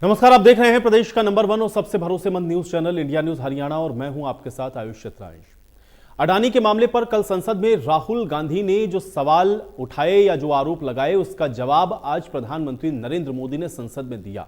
नमस्कार, आप देख रहे हैं प्रदेश का नंबर 1 और सबसे भरोसेमंद news channel India news Haryana और मैं हूं आपके साथ आयुष चित्रांश। अडानी के मामले पर कल संसद में राहुल गांधी ने जो सवाल उठाए या जो आरोप लगाए उसका जवाब आज प्रधानमंत्री नरेंद्र मोदी ने संसद में दिया।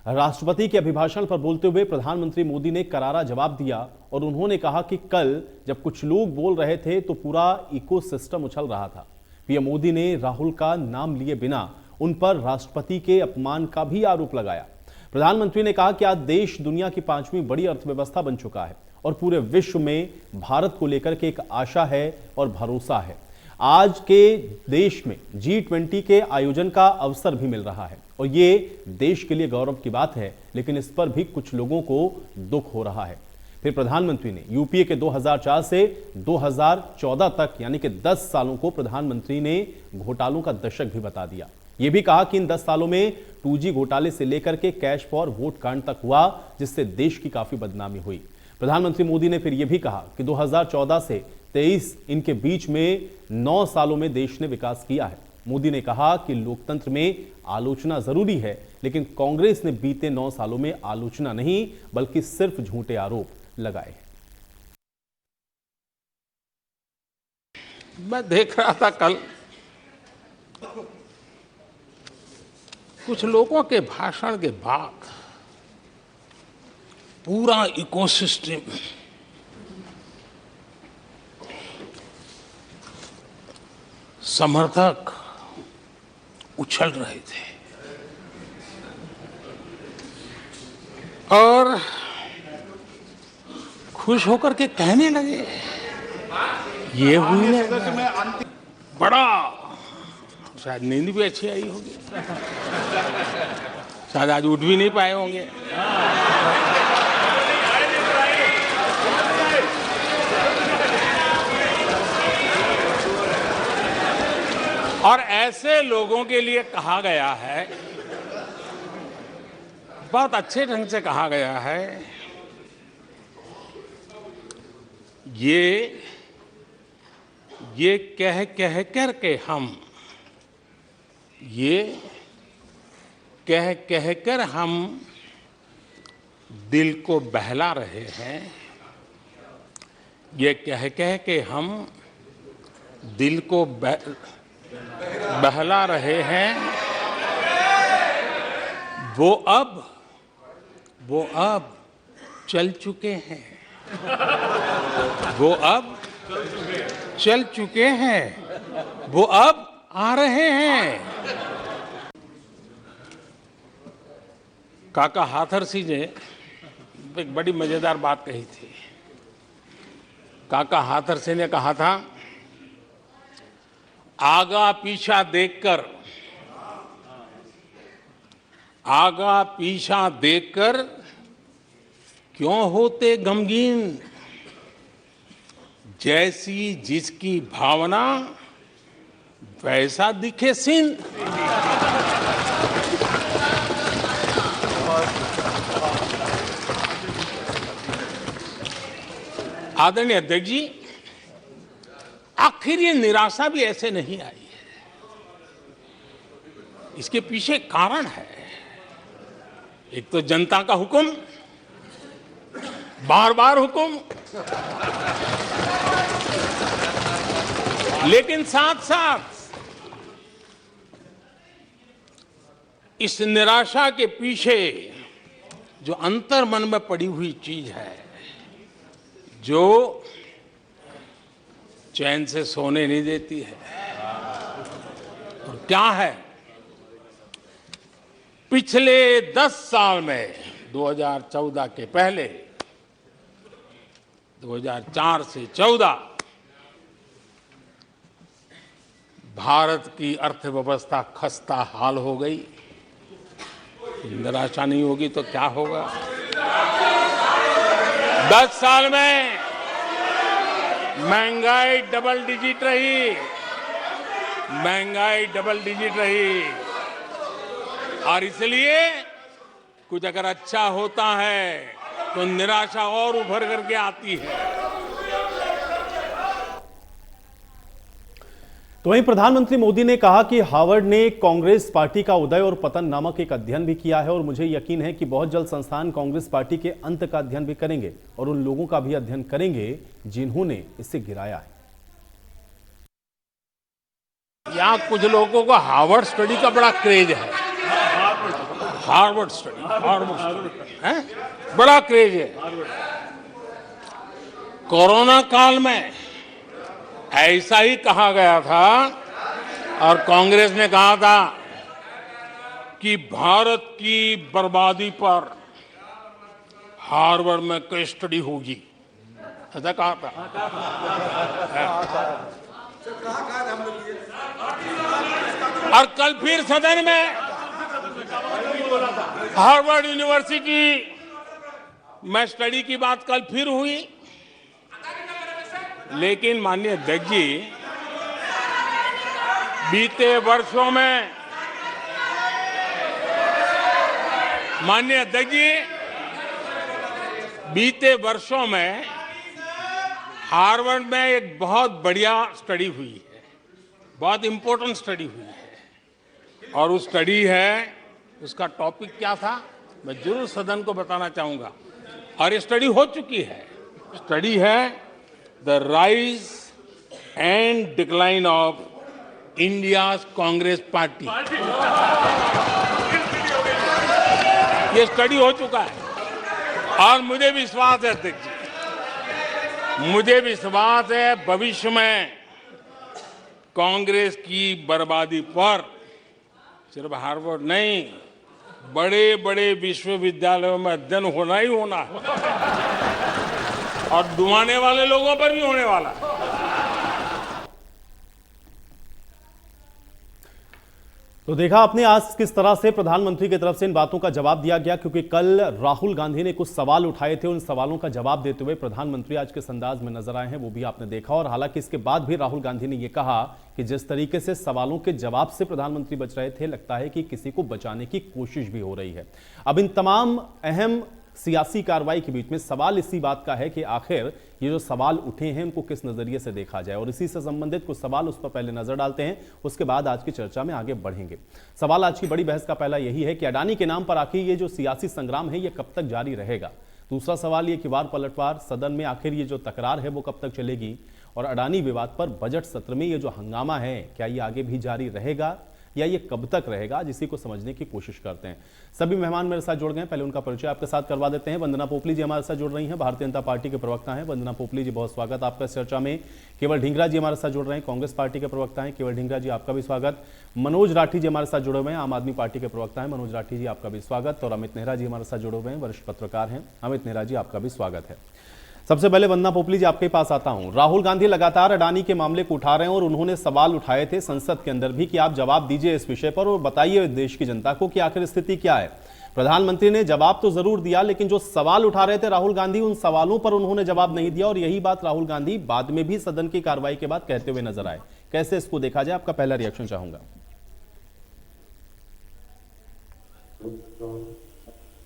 राष्ट्रपति के अभिभाषण पर बोलते हुए प्रधानमंत्री मोदी ने करारा जवाब दिया और उन्होंने कहा कि कल जब कुछ लोग बोल रहे थे तो पूरा इकोसिस्टम उछल रहा था। पीएम मोदी ने राहुल का नाम लिए बिना उन पर राष्ट्रपति के अपमान का भी आरोप लगाया। प्रधानमंत्री ने कहा कि आज देश दुनिया की 5वीं बड़ी अर्थव्यवस्था बन चुका है और पूरे विश्व में भारत को लेकर के एक आशा है और भरोसा है। आज के देश में G20 के आयोजन का अवसर भी मिल रहा है और ये देश के लिए गौरव की बात है, लेकिन इस पर भी कुछ लोगों को दुख हो रहा है। फिर प्रधानमंत्री ने यूपीए के 2004 से 2014 तक यानी कि 10 सालों को प्रधानमंत्री ने घोटालों का दशक भी बता दिया। यह भी कहा कि इन 10 सालों में 2G घोटाले से लेकर के कैश फॉर वोट कांड तक हुआ, जिससे देश की काफी बदनामी हुई। प्रधानमंत्री मोदी ने फिर यह भी कहा कि 2014 से 23 इनके बीच में 9 सालों में देश ने विकास किया है। मोदी ने कहा कि लोकतंत्र में आलोचना जरूरी है, लेकिन कांग्रेस ने बीते 9 सालों में आलोचना नहीं बल्कि सिर्फ झूठे आरोप लगाए। मैं देख रहा था कल कुछ लोगों के भाषण के बाद पूरा इकोसिस्टम समर्थक उछल रहे थे और खुश होकर के कहने लगे ये हुई ना बड़ा, शायद नींद भी अच्छी आई होगी, शायद आज उठ भी नहीं पाए होंगे। और ऐसे लोगों के लिए कहा गया है, बहुत अच्छे ढंग से कहा गया है, ये कह कर के हम दिल को बहला रहे हैं, ये कह के हम दिल को बहला रहे हैं। वो अब चल चुके हैं, वो अब चल चुके हैं, वो अब आ रहे हैं। काका हाथरसी ने एक बड़ी मजेदार बात कही थी। काका हाथरसी ने कहा था, आगा पीछा देखकर क्यों होते गमगीन, जैसी जिसकी भावना वैसा दिखे सीन। आदरणीय अध्यक्ष जी, आखिर ये निराशा भी ऐसे नहीं आई है, इसके पीछे कारण है। एक तो जनता का हुक्म, बार बार हुक्म, लेकिन साथ साथ इस निराशा के पीछे जो अंतर मन में पड़ी हुई चीज है, जो चैन से सोने नहीं देती है, और क्या है, पिछले 10 साल में 2014 के पहले 2004 से 14 भारत की अर्थव्यवस्था खस्ता हाल हो गई। निराशा नहीं होगी तो क्या होगा? 10 साल में महंगाई डबल डिजिट रही, और इसलिए कुछ अगर अच्छा होता है तो निराशा और उभर करके आती है। तो वहीं प्रधानमंत्री मोदी ने कहा कि हार्वर्ड ने कांग्रेस पार्टी का उदय और पतन नामक एक अध्ययन भी किया है और मुझे यकीन है कि बहुत जल्द संस्थान कांग्रेस पार्टी के अंत का अध्ययन भी करेंगे और उन लोगों का भी अध्ययन करेंगे जिन्होंने इसे गिराया है। यहाँ कुछ लोगों को हार्वर्ड स्टडी का बड़ा क्रेज है। हार्वर्ड स्टडी है, बड़ा क्रेज है। कोरोना काल में ऐसा ही कहा गया था और कांग्रेस ने कहा था कि भारत की बर्बादी पर हार्वर्ड में केस स्टडी होगी, ऐसा कहा था। और कल फिर सदन में हार्वर्ड यूनिवर्सिटी में स्टडी की बात कल फिर हुई, लेकिन माननीय अध्यक्ष जी, बीते वर्षों में माननीय अध्यक्ष जी, बीते वर्षों में हार्वर्ड में एक बहुत बढ़िया स्टडी हुई है, बहुत इंपॉर्टेंट स्टडी हुई है। और उस स्टडी है, उसका टॉपिक क्या था मैं जरूर सदन को बताना चाहूंगा। और ये स्टडी हो चुकी है। स्टडी है the rise and decline of India's Congress party. ये स्टडी हो चुका है और मुझे विश्वास है अध्यक्ष जी, मुझे विश्वास है भविष्य में कांग्रेस की बर्बादी पर सिर्फ हार्वर्ड नहीं, बड़े बड़े विश्वविद्यालयों में अध्ययन होना ही होना है और डुबाने वाले लोगों पर भी होने वाला है। तो देखा आपने आज किस तरह से प्रधानमंत्री की तरफ से इन बातों का जवाब दिया गया, क्योंकि कल राहुल गांधी ने कुछ सवाल उठाए थे। उन सवालों का जवाब देते हुए प्रधानमंत्री आज किस अंदाज में नजर आए हैं वो भी आपने देखा। और हालांकि इसके बाद भी राहुल गांधी ने यह कहा कि जिस तरीके से सवालों के जवाब से प्रधानमंत्री बच रहे थे, लगता है कि किसी को बचाने की कोशिश भी हो रही है। अब इन तमाम अहम सियासी कार्रवाई के बीच में सवाल इसी बात का है कि आखिर ये जो सवाल उठे हैं उनको किस नजरिए से देखा जाए, और इसी से संबंधित कुछ सवाल उस पर पहले नजर डालते हैं, उसके बाद आज की चर्चा में आगे बढ़ेंगे। सवाल आज की बड़ी बहस का पहला यही है कि अडानी के नाम पर आखिर ये जो सियासी संग्राम है ये कब तक जारी रहेगा। दूसरा सवाल ये कि वार पलटवार सदन में आखिर ये जो तकरार है वो कब तक चलेगी, और अडानी विवाद पर बजट सत्र में ये जो हंगामा है क्या ये आगे भी जारी रहेगा या ये कब तक रहेगा, जिसी को समझने की कोशिश करते हैं। सभी मेहमान मेरे साथ जुड़ गए, पहले उनका परिचय आपके साथ करवा देते हैं। वंदना पोपली जी हमारे साथ जुड़ रही हैं, भारतीय जनता पार्टी के प्रवक्ता हैं। वंदना पोपली जी, बहुत स्वागत आपका इस चर्चा में। केवल ढींगरा जी हमारे साथ जुड़ रहे हैं, कांग्रेस पार्टी के प्रवक्ता हैं। केवल ढींगरा जी, आपका भी स्वागत। मनोज राठी जी हमारे साथ जुड़े हुए हैं, आम आदमी पार्टी के प्रवक्ता हैं। मनोज राठी जी, आपका भी स्वागत। और अमित नेहरा जी हमारे साथ जुड़े हुए हैं, वरिष्ठ पत्रकार हैं। अमित नेहरा जी, आपका भी स्वागत है। सबसे पहले वंदना पोपली जी, आपके पास आता हूं। राहुल गांधी लगातार अडानी के मामले को उठा रहे हैं और उन्होंने सवाल उठाए थे संसद के अंदर भी कि आप जवाब दीजिए इस विषय पर और बताइए देश की जनता को कि आखिर स्थिति क्या है। प्रधानमंत्री ने जवाब तो जरूर दिया, लेकिन जो सवाल उठा रहे थे राहुल गांधी, उन सवालों पर उन्होंने जवाब नहीं दिया। और यही बात राहुल गांधी बाद में भी सदन की कार्रवाई के बाद कहते हुए नजर आए। कैसे इसको देखा जाए, आपका पहला रिएक्शन चाहूंगा।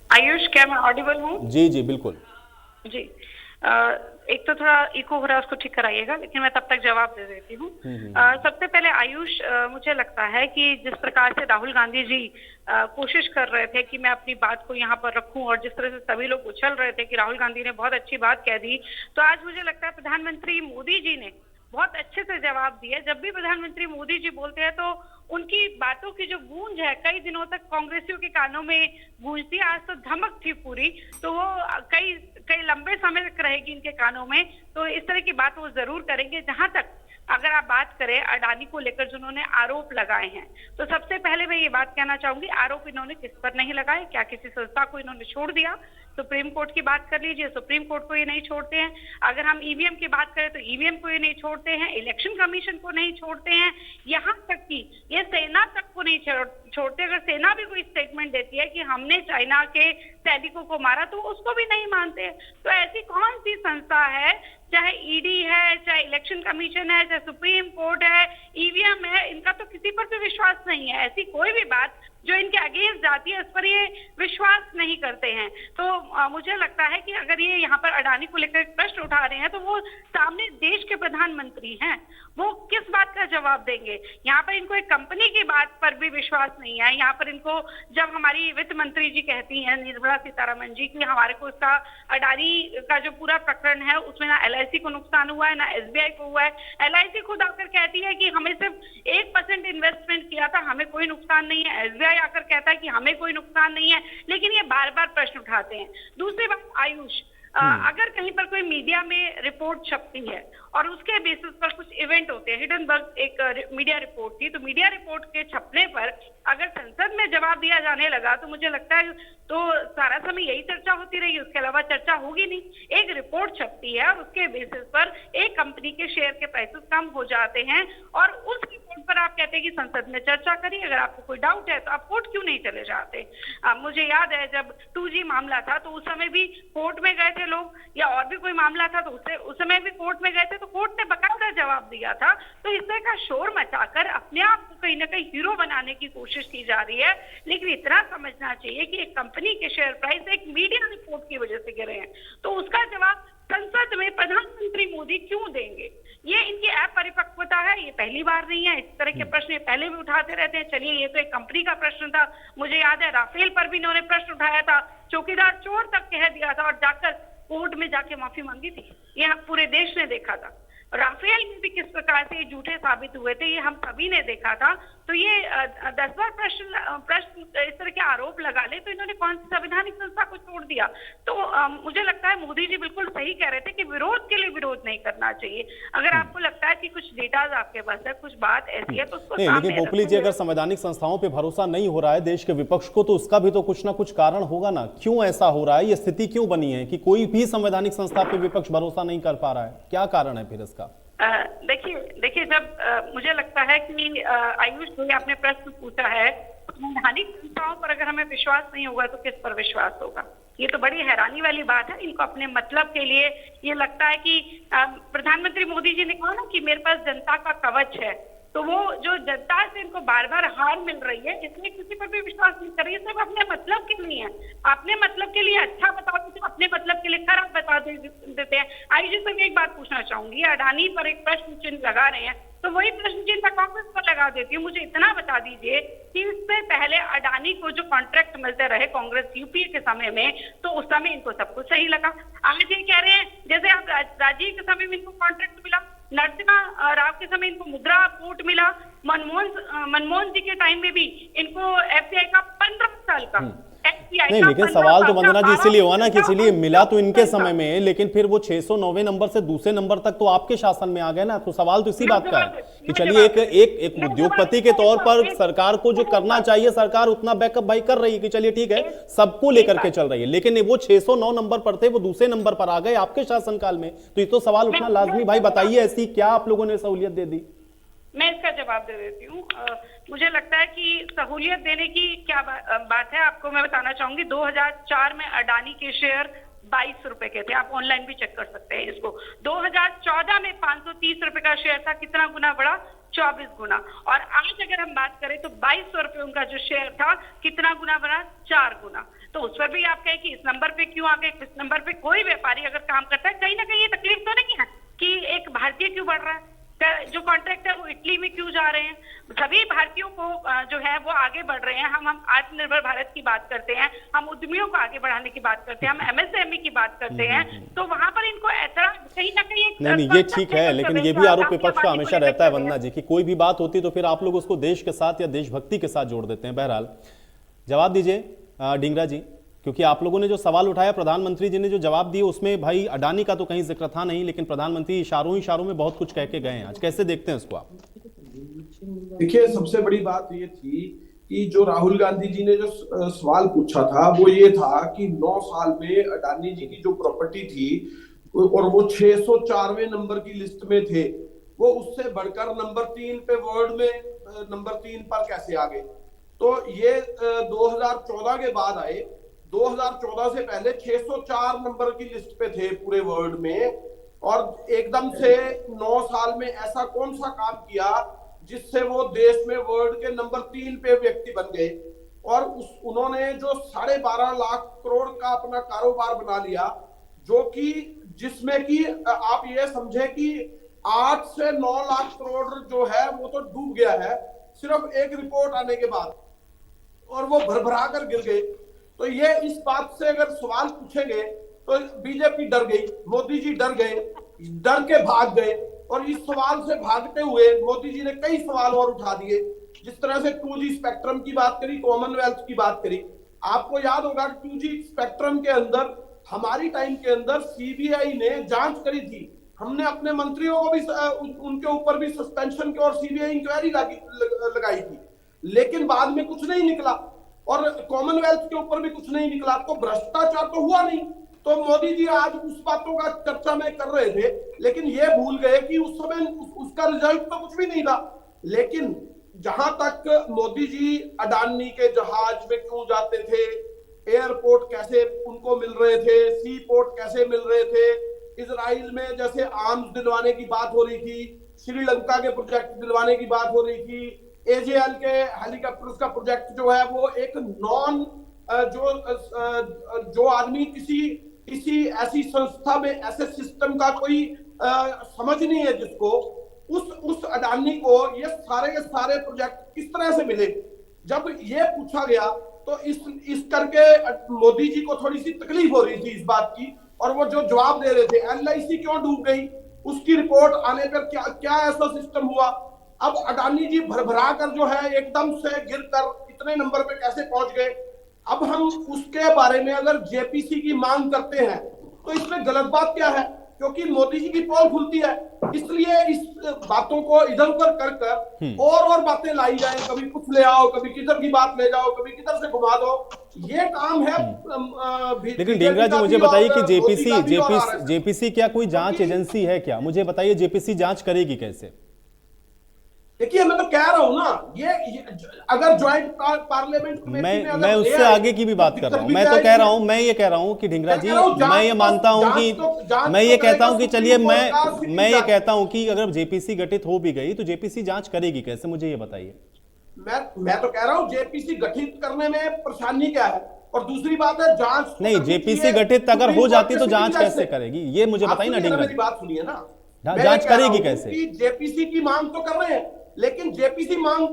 आयुष, क्या मैं ऑडिबल हूँ? जी जी बिल्कुल जी। एक तो थोड़ा इको हो रहा है, उसको ठीक कराइएगा, लेकिन मैं तब तक जवाब दे देती हूँ। सबसे पहले आयुष, मुझे लगता है कि जिस प्रकार से राहुल गांधी जी कोशिश कर रहे थे कि मैं अपनी बात को यहाँ पर रखूं, और जिस तरह से सभी लोग उछल रहे थे कि राहुल गांधी ने बहुत अच्छी बात कह दी, तो आज मुझे लगता है प्रधानमंत्री मोदी जी ने बहुत अच्छे से जवाब दिया। जब भी प्रधानमंत्री मोदी जी बोलते हैं तो उनकी बातों की जो गूंज है कई दिनों तक कांग्रेसियों के कानों में गूंजती, आज तो धमक थी पूरी, तो वो कई लंबे समय तक रहेगी इनके कानों में। तो इस तरह की बात वो जरूर करेंगे। जहां तक अगर आप बात करें अडानी को लेकर जिन्होंने आरोप लगाए हैं, तो सबसे पहले मैं ये बात कहना चाहूंगी, आरोप इन्होंने किस पर नहीं लगाए? क्या किसी संस्था को इन्होंने छोड़ दिया? सुप्रीम कोर्ट की बात कर लीजिए, सुप्रीम कोर्ट को ये नहीं छोड़ते हैं। अगर हम ईवीएम की बात करें तो ईवीएम को ये नहीं छोड़ते हैं, इलेक्शन कमीशन को नहीं छोड़ते हैं, यहाँ तक कि ये सेना तक को नहीं छोड़ते। अगर सेना भी कोई स्टेटमेंट देती है कि हमने चाइना के सैनिकों को मारा, तो उसको भी नहीं मानते। तो ऐसी कौन सी संस्था है, चाहे ईडी है, चाहे इलेक्शन कमीशन है, चाहे सुप्रीम कोर्ट है, ईवीएम है, इनका तो किसी पर भी विश्वास नहीं है। ऐसी कोई भी बात जो इनके अगेंस्ट जाती है उस पर ये विश्वास नहीं करते हैं। तो मुझे लगता है कि अगर ये यहाँ पर अडानी को लेकर प्रश्न उठा रहे हैं तो वो सामने देश के प्रधानमंत्री हैं, वो किस बात का जवाब देंगे? यहाँ पर इनको एक कंपनी की बात पर भी विश्वास नहीं है। यहाँ पर इनको जब हमारी वित्त मंत्री जी कहती हैं, निर्मला सीतारमण जी, कि हमारे को इसका अडानी का जो पूरा प्रकरण है उसमें ना LIC को नुकसान हुआ है ना SBI को हुआ है। LIC खुद आकर कहती है कि हमें सिर्फ 1% इन्वेस्टमेंट किया था, हमें कोई नुकसान नहीं है। SBI आकर कहता है कि हमें कोई नुकसान नहीं है, लेकिन ये बार बार प्रश्न उठाते हैं। दूसरी बात, आयुष, अगर कहीं पर कोई मीडिया में रिपोर्ट छपती है और उसके बेसिस पर कुछ इवेंट होते हैं, हिडनबर्ग एक मीडिया रिपोर्ट थी, तो मीडिया रिपोर्ट के छपने पर अगर संसद में जवाब दिया जाने लगा तो मुझे लगता है तो सारा समय यही चर्चा होती रही, उसके अलावा चर्चा होगी नहीं। एक रिपोर्ट छपती है और उसके बेसिस पर एक कंपनी के शेयर के प्राइसेस कम हो जाते हैं और उस रिपोर्ट पर आप कहते हैं कि संसद में चर्चा करिए, अगर आपको कोई डाउट है तो आप कोर्ट क्यों नहीं चले जाते? मुझे याद है जब 2G मामला था तो उस समय भी कोर्ट में गए थे लोग, या और भी कोई मामला था तो उस समय भी कोर्ट में गए थे, तो कोर्ट ने बकायदा जवाब दिया था। तो इस तरह का शोर मचाकर अपने आप को कहीं ना कहीं हीरो बनाने की कोशिश की जा रही है, लेकिन इतना समझना चाहिए कि एक कंपनी के शेयर प्राइस एक मीडिया रिपोर्ट की वजह से गिरे हैं, तो उसका जवाब संसद में प्रधानमंत्री मोदी क्यों देंगे? ये इनकी अपरिपक्वता है, ये पहली बार नहीं है। इस तरह के प्रश्न ये पहले भी उठाते रहते हैं। चलिए, ये तो एक कंपनी का प्रश्न था, मुझे याद है राफेल पर भी इन्होंने प्रश्न उठाया था, चौकीदार चोर तक कह दिया था और जाकर कोर्ट में जाके माफी मांगी थी। ये पूरे देश ने देखा था। राफेल में भी किस प्रकार से झूठे साबित हुए थे ये हम सभी ने देखा था। तो ये 10 बार प्रश्न इस तरह के आरोप लगा ले तो इन्होंने कौन सी संवैधानिक संस्था को छोड़ दिया? तो मुझे लगता है मोदी जी बिल्कुल सही कह रहे थे कि विरोध के लिए विरोध नहीं करना चाहिए। अगर आपको लगता है कि कुछ डेटाज आपके पास है, कुछ बात ऐसी है तो उसको नहीं, लेकिन पोपली जी, अगर संवैधानिक संस्थाओं पे भरोसा नहीं हो रहा है देश के विपक्ष को, तो उसका भी तो कुछ ना कुछ कारण होगा ना। क्यों ऐसा हो रहा है? ये स्थिति क्यों बनी है कि कोई भी संवैधानिक संस्था पे विपक्ष भरोसा नहीं कर पा रहा है? क्या कारण है फिर इसका? देखिए जब मुझे लगता है कि आयुष ने आपने प्रश्न पूछा है, संवैधानिक संस्थाओं पर अगर हमें विश्वास नहीं होगा तो किस पर विश्वास होगा? ये तो बड़ी हैरानी वाली बात है। इनको अपने मतलब के लिए ये लगता है कि प्रधानमंत्री मोदी जी ने कहा ना कि मेरे पास जनता का कवच है, तो वो जो जनता से इनको बार बार हार मिल रही है इसलिए किसी पर भी विश्वास नहीं कर रही है। सिर्फ अपने मतलब के लिए है, अपने मतलब के लिए अच्छा बता देते, अपने मतलब के लिए खराब बता देते हैं। आई जी से मैं एक बात पूछना चाहूंगी, अडानी पर एक प्रश्न चिन्ह लगा रहे हैं तो वही प्रश्न चिन्ह मैं कांग्रेस पर लगा देती हूँ। मुझे इतना बता दीजिए कि इससे पहले अडानी को जो कॉन्ट्रैक्ट मिलते रहे कांग्रेस यूपीए के समय में, तो उस समय इनको सब कुछ सही लगा। आज ये कह रहे हैं जैसे आप राजीव के समय में इनको कॉन्ट्रैक्ट मिला, नरसिम्हा राव के समय इनको मुद्रा पोर्ट मिला, मनमोहन जी के टाइम में भी इनको FCI का 15 साल का नहीं, लेकिन सवाल तो वंदना जी इसीलिए हुआ ना कि इसीलिए मिला तो इनके समय में, लेकिन फिर वो 609वें नंबर से दूसरे नंबर तक तो आपके शासन में आ गए ना। तो सवाल तो इसी बात का है कि चलिए एक उद्योगपति के तौर पर सरकार को जो करना चाहिए सरकार उतना बैकअप भाई कर रही है कि चलिए ठीक है सबको लेकर के चल रही है, लेकिन वो 609 नंबर पर थे, वो दूसरे नंबर पर आ गए आपके शासनकाल में। तो ये तो सवाल उठना लाजमी। भाई बताइए ऐसी क्या आप लोगों ने सहूलियत दे दी? मैं इसका जवाब दे देती हूँ। मुझे लगता है कि सहूलियत देने की क्या बात है, आपको मैं बताना चाहूंगी। 2004 में अडानी के शेयर 22 रुपए के थे, आप ऑनलाइन भी चेक कर सकते हैं इसको। 2014 में 530 रुपए का शेयर था, कितना गुना बढ़ा? 24 गुना। और आज अगर हम बात करें तो 2200 रुपए उनका जो शेयर था कितना गुना बढ़ा? 4 गुना। तो उस पर भी आप कहें कि इस नंबर पे क्यों आ गए? इस नंबर पे कोई व्यापारी अगर काम करता है कहीं ना कहीं ये तकलीफ तो नहीं है कि एक भारतीय क्यों बढ़ रहा है, जो कॉन्ट्रैक्ट है वो इटली में क्यों जा रहे हैं? सभी भारतीयों को जो है वो आगे बढ़ रहे हैं। हम आत्मनिर्भर भारत की बात करते हैं, हम उद्यमियों को आगे बढ़ाने की बात करते हैं, हम MSME की बात करते हैं। तो वहां पर इनको ऐसा कहीं ना कहीं नहीं ये ठीक है, लेकिन ये भी आरोप विपक्ष का हमेशा रहता है वंदना जी कि कोई भी बात होती तो फिर आप लोग उसको देश के साथ या देशभक्ति के साथ जोड़ देते हैं। बहरहाल जवाब दीजिए ढींगरा जी, क्योंकि आप लोगों ने जो सवाल उठाया प्रधानमंत्री जी ने जो जवाब दिए उसमें भाई अडानी का तो कहीं जिक्र था नहीं, लेकिन प्रधानमंत्री इशारों में बहुत कुछ कह के गए हैं। आज कैसे देखते हैं इसको आप? देखिए, सबसे बड़ी बात ये थी कि जो राहुल गांधी जी ने जो सवाल पूछा था वो ये था कि 9 साल में अडानी जी की जो प्रॉपर्टी थी और वो 604वें नंबर की लिस्ट में थे, वो उससे बढ़कर नंबर 3 पे वर्ल्ड में नंबर 3 पर कैसे आ गए? तो ये 2014 के बाद आए। 2014 से पहले 604 नंबर की लिस्ट पे थे पूरे वर्ल्ड में, और एकदम से 9 साल में ऐसा कौन सा काम किया जिससे वो देश में वर्ल्ड के नंबर 3 पे व्यक्ति बन गए? और उन्होंने जो 12.5 लाख करोड़ का अपना कारोबार बना लिया, जो कि जिसमें कि आप ये समझे कि 8 से 9 लाख करोड़ जो है वो तो डूब गया है सिर्फ एक रिपोर्ट आने के बाद, और वो भरभरा कर गिर गए। तो ये इस बात से अगर सवाल पूछेंगे तो बीजेपी डर गई, मोदी जी डर गए, डर के भाग गए, और इस सवाल से भागते हुए मोदी जी ने कई सवाल और उठा दिए, जिस तरह से 2G स्पेक्ट्रम की बात करी, कॉमनवेल्थ की बात करी। आपको याद होगा 2G स्पेक्ट्रम के अंदर हमारी टाइम के अंदर सीबीआई ने जांच करी थी, हमने अपने मंत्रियों को भी उनके ऊपर भी सस्पेंशन की और सीबीआई इंक्वायरी लगाई थी, लेकिन बाद में कुछ नहीं निकला, और कॉमनवेल्थ के ऊपर भी कुछ नहीं निकला, तो भ्रष्टाचार तो हुआ नहीं। तो मोदी जी आज उस बातों का चर्चा में कर रहे थे, लेकिन ये भूल गए कि उस समय उसका रिजल्ट तो कुछ भी नहीं था। लेकिन जहां तक मोदी जी अडानी के जहाज में क्यों जाते थे, एयरपोर्ट कैसे उनको मिल रहे थे, सी पोर्ट कैसे मिल रहे थे, इजराइल में जैसे आर्म्स दिलवाने की बात हो रही थी, श्रीलंका के प्रोजेक्ट दिलवाने की बात हो रही थी, एजेएल के हेलीकॉप्टर्स का प्रोजेक्ट जो है वो एक नॉन जो आदमी किसी ऐसी संस्था में ऐसे सिस्टम का कोई समझ नहीं है जिसको, उस अडानी को ये सारे के सारे प्रोजेक्ट किस तरह से मिले। जब ये पूछा गया तो इस करके मोदी जी को थोड़ी सी तकलीफ हो रही थी इस बात की, और वो जो जवाब दे रहे थे LIC क्यों डूब गई, उसकी रिपोर्ट आने पर क्या ऐसा सिस्टम हुआ। अब अडानी जी भरभरा कर जो है एकदम से गिरकर इतने नंबर पे कैसे पहुंच गए। अब हम उसके बारे में अगर जेपीसी की मांग करते हैं तो इसमें गलत बात क्या है, क्योंकि मोदी जी की पोल खुलती है, इसलिए इस बातों को इधर उधर कर और बातें लाई जाए, कभी कुछ ले आओ, कभी किधर की बात ले जाओ, कभी किधर से घुमा दो, ये काम है। लेकिन ढींगरा जी मुझे बताइए कि जेपीसी क्या कोई जांच एजेंसी है क्या? मुझे बताइए जेपीसी जांच करेगी कैसे? देखिए मैं तो कह रहा हूं ना, ये अगर ज्वाइंट पार्लियामेंट मैं उससे आगे की भी बात कर रहा हूं। मैं तो कह रहा हूं, मैं ये कह रहा हूं कि ढींगरा जी, मैं ये मानता हूं कि मैं ये कहता हूं कि चलिए मैं ये कहता हूं कि अगर जेपीसी गठित हो भी गई तो जेपीसी जांच करेगी कैसे, मुझे ये बताइए। मैं तो कह रहा हूं जेपीसी गठित करने में परेशानी क्या है, और दूसरी बात है जांच नहीं, जेपीसी गठित अगर हो जाती तो जांच कैसे करेगी, ये मुझे बताइए ना ढींगरा जी। बात सुनिए ना, जांच करेगी कैसे? जेपीसी की मांग तो कर रहे हैं, लेकिन जेपीसी मांग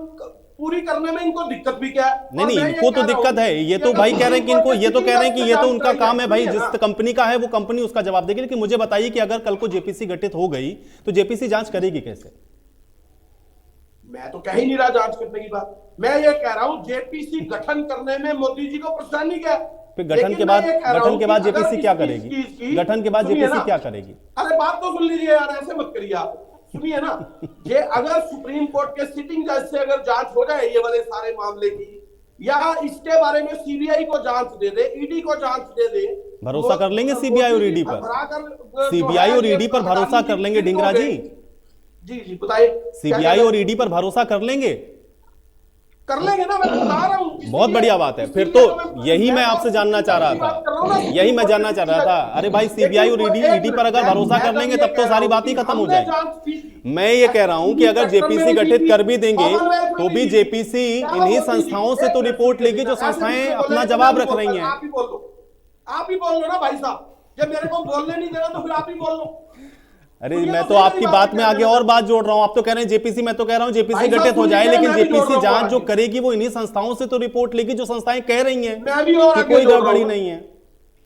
पूरी करने में इनको दिक्कत भी क्या है? नहीं, इनको तो दिक्कत है, ये तो भाई कह रहे हैं कि इनको, ये तो कह रहे हैं कि ये तो उनका काम है भाई, जिस कंपनी का है वो कंपनी उसका जवाब देगी। लेकिन मुझे बताइए कि अगर कल को जेपीसी गठित हो गई तो जेपीसी जांच करेगी कैसे? मैं तो कह ही नहीं रहा जांच करने की बात, मैं ये कह रहा हूं जेपीसी गठन करने में मोदी जी को परेशानी क्या है। फिर गठन के बाद जेपीसी क्या करेगी? गठन के बाद जेपीसी क्या करेगी? अरे बात तो सुन लीजिए यार, ऐसे मत करिए आप, सुनिए ना। ये अगर सुप्रीम कोर्ट के सिटिंग जज से अगर जांच हो जाए ये वाले सारे मामले की, या इसके बारे में सीबीआई को जांच दे दे, ईडी को जांच दे दे, भरोसा कर लेंगे सीबीआई और ईडी पर? सीबीआई और ईडी पर भरोसा कर लेंगे ढींगरा जी? जी बताइए। सीबीआई और ईडी पर भरोसा कर लेंगे ना, मैं बता रहा हूं। बहुत बढ़िया बात है। फिर तो यही मैं आपसे जानना चाह रहा था, यही मैं जानना चाह रहा था। अरे भाई सीबीआई और ईडी पर अगर भरोसा कर लेंगे तब तो सारी बात ही खत्म हो जाएगी। मैं ये कह रहा हूं कि अगर जेपीसी गठित कर भी देंगे तो भी जेपीसी इन्हीं संस्थाओं से तो रिपोर्ट लेगी जो संस्थाएं अपना जवाब रख रही हैं। आप ही बोल लो ना भाई साहब, जब मेरे को बोलने नहीं दे रहा तो फिर आप ही बोल लो। अरे मैं तो आपकी बात में आगे और बात जोड़ रहा हूं। आप तो कह रहे हैं जेपीसी, मैं तो कह रहा हूं जेपीसी गठित हो जाए, लेकिन जेपीसी जांच जो करेगी वो इन्हीं संस्थाओं से तो रिपोर्ट लेगी जो संस्थाएं कह रही हैं कि कोई गड़बड़ी नहीं है।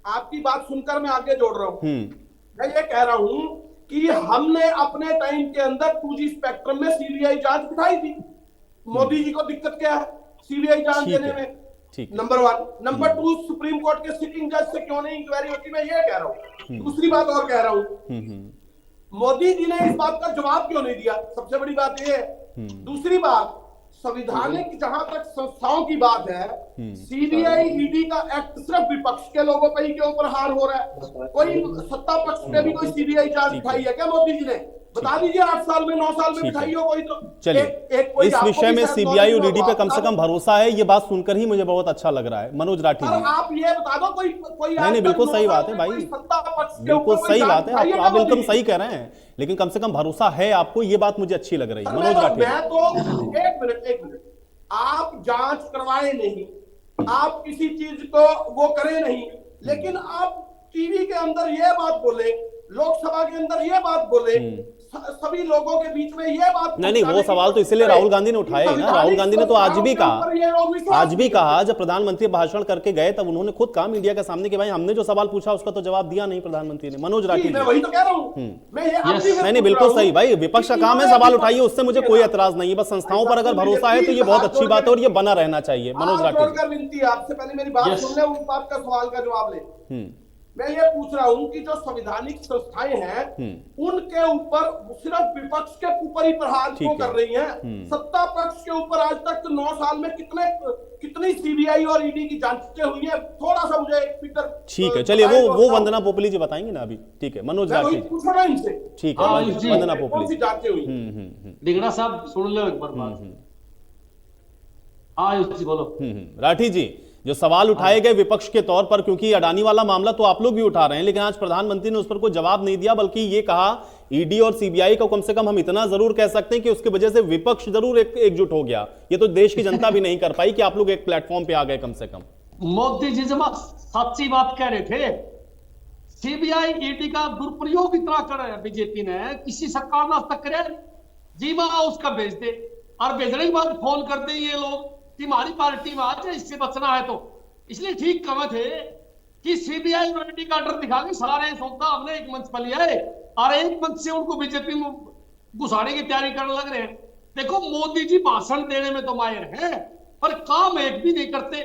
आपकी बात सुनकर मैं आगे जोड़ रहा हूं। मैं ये कह रहा हूं कि हमने अपने टाइम के अंदर 2G स्पेक्ट्रम में सीबीआई जांच बिठाई थी। मोदी जी को दिक्कत क्या है सीबीआई जांच देने में? नंबर 1। नंबर 2, सुप्रीम कोर्ट के सिटिंग जज से क्यों नहीं इंक्वायरी होती, मैं ये कह रहा हूं। दूसरी बात और कह रहा हूं, मोदी जी ने इस बात का जवाब क्यों नहीं दिया, सबसे बड़ी बात यह है। दूसरी बात, संविधानिक जहां तक संस्थाओं की बात है, सीबीआई ईडी का एक्ट सिर्फ विपक्ष के लोगों पर ही के ऊपर हार हो रहा है। कोई सत्ता पक्ष पे भी कोई सीबीआई जांच उठाई है क्या मोदी जी ने? बता दीजिए, 8 साल में 9 साल में बिठाई हो कोई तो। चलिए, इस विषय में सीबीआई और ईडी पे कम से कम भरोसा है, ये बात सुनकर ही मुझे बहुत अच्छा लग रहा है। मनोज राठी जी, आप ये बता दो कोई नहीं, बिल्कुल सही बात है भाई, बिल्कुल सही बात है, आप बिल्कुल सही कह रहे हैं, लेकिन कम से कम भरोसा है आपको, ये बात मुझे अच्छी लग रही है। मनोज राठी, मैं तो एक मिनट, आप जांच करवाए नहीं, आप किसी चीज को वो करें नहीं, लेकिन आप टीवी के अंदर ये बात बोले, लोकसभा के अंदर ये बात बोले, सभी लोगों के बीच में ये बात नहीं, वो सवाल तो इसलिए राहुल गांधी ने उठाया ना। राहुल गांधी ने तो आज भी कहा जब प्रधानमंत्री भाषण करके गए तब उन्होंने खुद कहा मीडिया के सामने कि भाई हमने जो सवाल पूछा उसका तो जवाब दिया नहीं प्रधानमंत्री ने। मनोज राठी, मैं वही तो कह रहा हूं, नहीं बिल्कुल सही भाई, विपक्ष का काम है सवाल उठाइए, उससे मुझे कोई एतराज नहीं है, बस संस्थाओं पर अगर भरोसा है तो ये बहुत अच्छी बात है और ये बना रहना चाहिए। मनोज राठी, विनती है आपसे, पहले मेरी बात सुन ले, उस बात का सवाल का जवाब ले। मैं ये पूछ रहा हूं कि जो संवैधानिक संस्थाएं हैं उनके ऊपर सिर्फ विपक्ष के ऊपर ही प्रहार क्यों कर रही हैं? सत्ता पक्ष के ऊपर आज तक 9 साल में कितनी सीबीआई और ईडी की जांचें हुई हैं? थोड़ा सा मुझे एक फिगर। ठीक है, चलिए वो वंदना पोपली जी बताएंगे ना अभी। ठीक है मनोज राठी, पूछ रहा हूं इनसे। ठीक है वंदना पोपली जी, जांचें हुई। डिगड़ा साहब सुन लो एक बार बात। आयुष जी बोलो। राठी जी, जो सवाल उठाए गए विपक्ष के तौर पर, क्योंकि अडानी वाला मामला तो आप लोग भी उठा रहे हैं, लेकिन आज प्रधानमंत्री ने उस पर कोई जवाब नहीं दिया, बल्कि ये कहा ईडी और सीबीआई को कम से कम हम इतना जरूर कह सकते हैं कि उसकी वजह से विपक्ष जरूर एकजुट हो गया। ये तो देश की जनता भी नहीं कर पाई कि आप लोग एक प्लेटफॉर्म पे आ गए कम से कम। मोदी जी जब सच्ची बात कह रहे थे, सीबीआई ईडी का दुरुपयोग इतना कर रहे हैं बीजेपी ने, किसी सरकार ने आज तक करे जी मां उसका भेज दे, और भेजने के बाद फोन कर दे ये लोग कि हमारी पार्टी में आज इससे बचना है। तो इसलिए ठीक कहे थे कि सीबीआई और ईडी का डर दिखा के सारे सौदा हमने एक मंच पर लिया है और एक मंच से उनको बीजेपी में घुसाने की तैयारी करने लग रहे हैं। देखो मोदी जी भाषण देने में तो माहिर हैं, पर काम एक भी नहीं करते।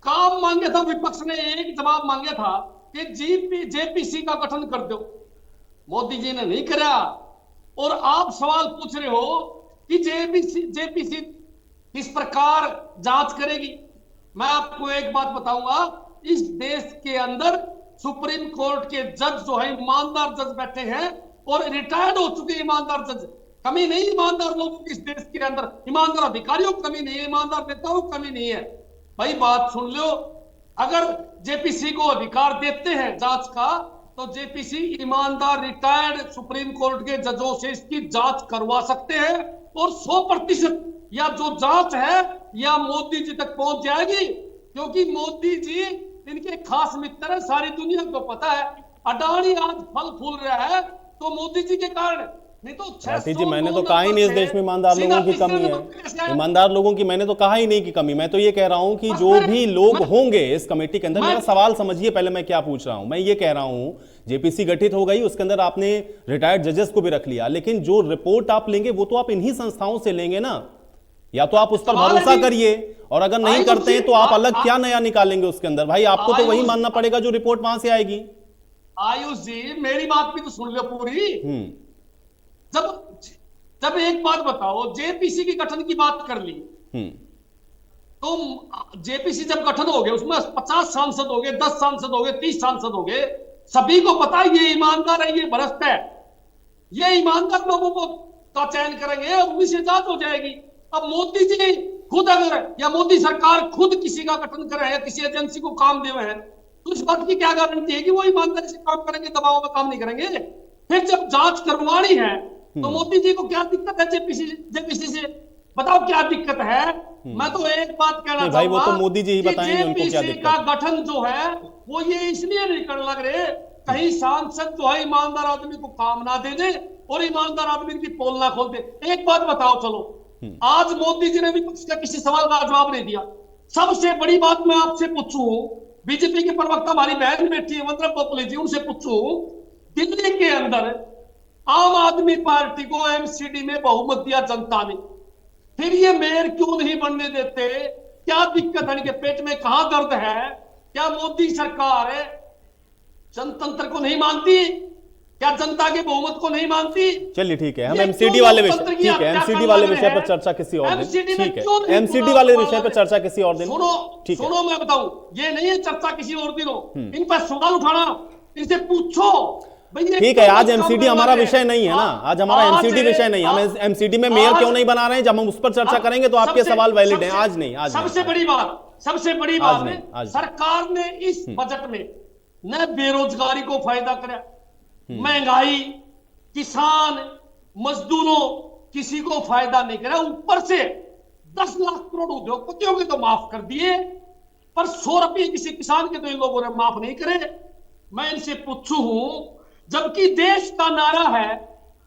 काम मांगे था विपक्ष ने, एक जवाब मांगा था कि जेपीसी का गठन कर दो, मोदी जी ने नहीं करा। और आप सवाल पूछ रहे हो कि जेपीसी किस प्रकार जांच करेगी। मैं आपको एक बात बताऊंगा, इस देश के अंदर सुप्रीम कोर्ट के जज जो है ईमानदार जज बैठे हैं और रिटायर्ड हो चुके ईमानदार जज। कमी नहीं ईमानदार लोगों की इस देश के अंदर, ईमानदार अधिकारियों की कमी नहीं है, ईमानदार नेताओं की कमी नहीं है। भाई बात सुन लो, अगर जेपीसी को अधिकार देते हैं जांच का, तो जेपीसी ईमानदार रिटायर्ड सुप्रीम कोर्ट के जजों से इसकी जांच करवा सकते हैं और 100% या जो जांच है या मोदी जी तक पहुंच जाएगी, क्योंकि मोदी जी इनके खास मित्र है, सारी दुनिया को पता है। अडानी आज फल फूल रहा है तो मोदी जी के कारण, नहीं तो राठी जी मैंने तो कहा ही नहीं इस देश में ईमानदार लोगों की कमी है। ईमानदार लोगों की मैंने तो कहा ही नहीं कि कमी। मैं तो ये कह रहा हूं कि जो भी लोग होंगे इस कमेटी के अंदर, मेरा सवाल समझिए पहले मैं क्या पूछ रहा हूं। मैं ये कह रहा हूं जेपीसी गठित हो गई, उसके अंदर आपने रिटायर्ड जजेस को भी रख लिया, लेकिन जो रिपोर्ट आप लेंगे वो तो आप इन्हीं संस्थाओं से लेंगे ना। या तो आप उस पर भरोसा करिए, और अगर नहीं करते हैं तो आप अलग क्या नया निकालेंगे उसके अंदर। भाई आपको तो वही मानना पड़ेगा जो रिपोर्ट वहां से आएगी। आयुष जी मेरी बात भी तो सुन लो पूरी। जब एक बात बताओ, जेपीसी की गठन की बात कर ली, तो जेपीसी जब गठन हो गए उसमें 50 सांसद हो गए, 10 सांसद हो गए, 30 सांसद हो गए, सभी को पता है ये ईमानदार है, ये भ्रष्ट है, ये ईमानदार लोगों को का चयन करेंगे और उन्हीं से जांच हो जाएगी। अब मोदी जी खुद अगर या मोदी सरकार खुद किसी का गठन कर रहे हैं, किसी एजेंसी को काम दे रहे हैं, तो इस बात की क्या गारंटी है कि वो ईमानदारी से काम करेंगे, दबाव में काम नहीं करेंगे। फिर जब जांच करवानी है तो मोदी जी को क्या दिक्कत है जेपीसी से? बताओ क्या दिक्कत है? मैं तो एक बात कहना भाई वो तो मोदी जी ही बताएंगे उनको क्या दिक्कत का गठन जो है वो ये इसलिए नहीं करने लग रहे, कहीं सांसद जो है ईमानदार आदमी को काम ना दे दे और ईमानदार आदमी की पोल ना खोल दे। एक बात बताओ, चलो आज मोदी जी ने विपक्ष का किसी सवाल का जवाब नहीं दिया। सबसे बड़ी बात मैं आपसे पूछूं, बीजेपी के प्रवक्ता हमारी बहन बैठी है वंदना पोपली जी, उनसे पूछूं, दिल्ली के अंदर आम आदमी पार्टी को एमसीडी में बहुमत दिया जनता ने, फिर ये मेयर क्यों नहीं बनने देते? क्या दिक्कत है? इनके पेट में कहां दर्द है? क्या मोदी सरकार जनतंत्र को नहीं मानती? क्या जनता के बहुमत को नहीं मानती? चलिए ठीक है, हम एमसीडी वाले विषय, ठीक है एमसीडी वाले विषय पर चर्चा किसी और दिन, ठीक है एमसीडी वाले विषय पर चर्चा किसी और दिन। सुनो मैं बताऊं, ये नहीं है चर्चा किसी और दिन हो, इन पर सवाल उठाना, इनसे पूछो। ठीक है, आज एमसीडी हमारा विषय नहीं है ना, आज हमारा एमसीडी विषय नहीं। हम एमसीडी में मेयर क्यों नहीं बना रहे हैं, जब हम उस पर चर्चा करेंगे तो आपके सवाल वैलिड हैं। आज नहीं, आज सबसे बड़ी बात है सरकार ने इस बजट में न बेरोजगारी को फायदा कराया, महंगाई, किसान, मजदूरों, किसी को फायदा नहीं करा, ऊपर से 10 लाख करोड़ उद्योगपतियों के तो माफ कर दिए, पर 100 रुपये किसी किसान के तो इन लोगों ने माफ नहीं करे। मैं इनसे पूछू हूं, जबकि देश का नारा है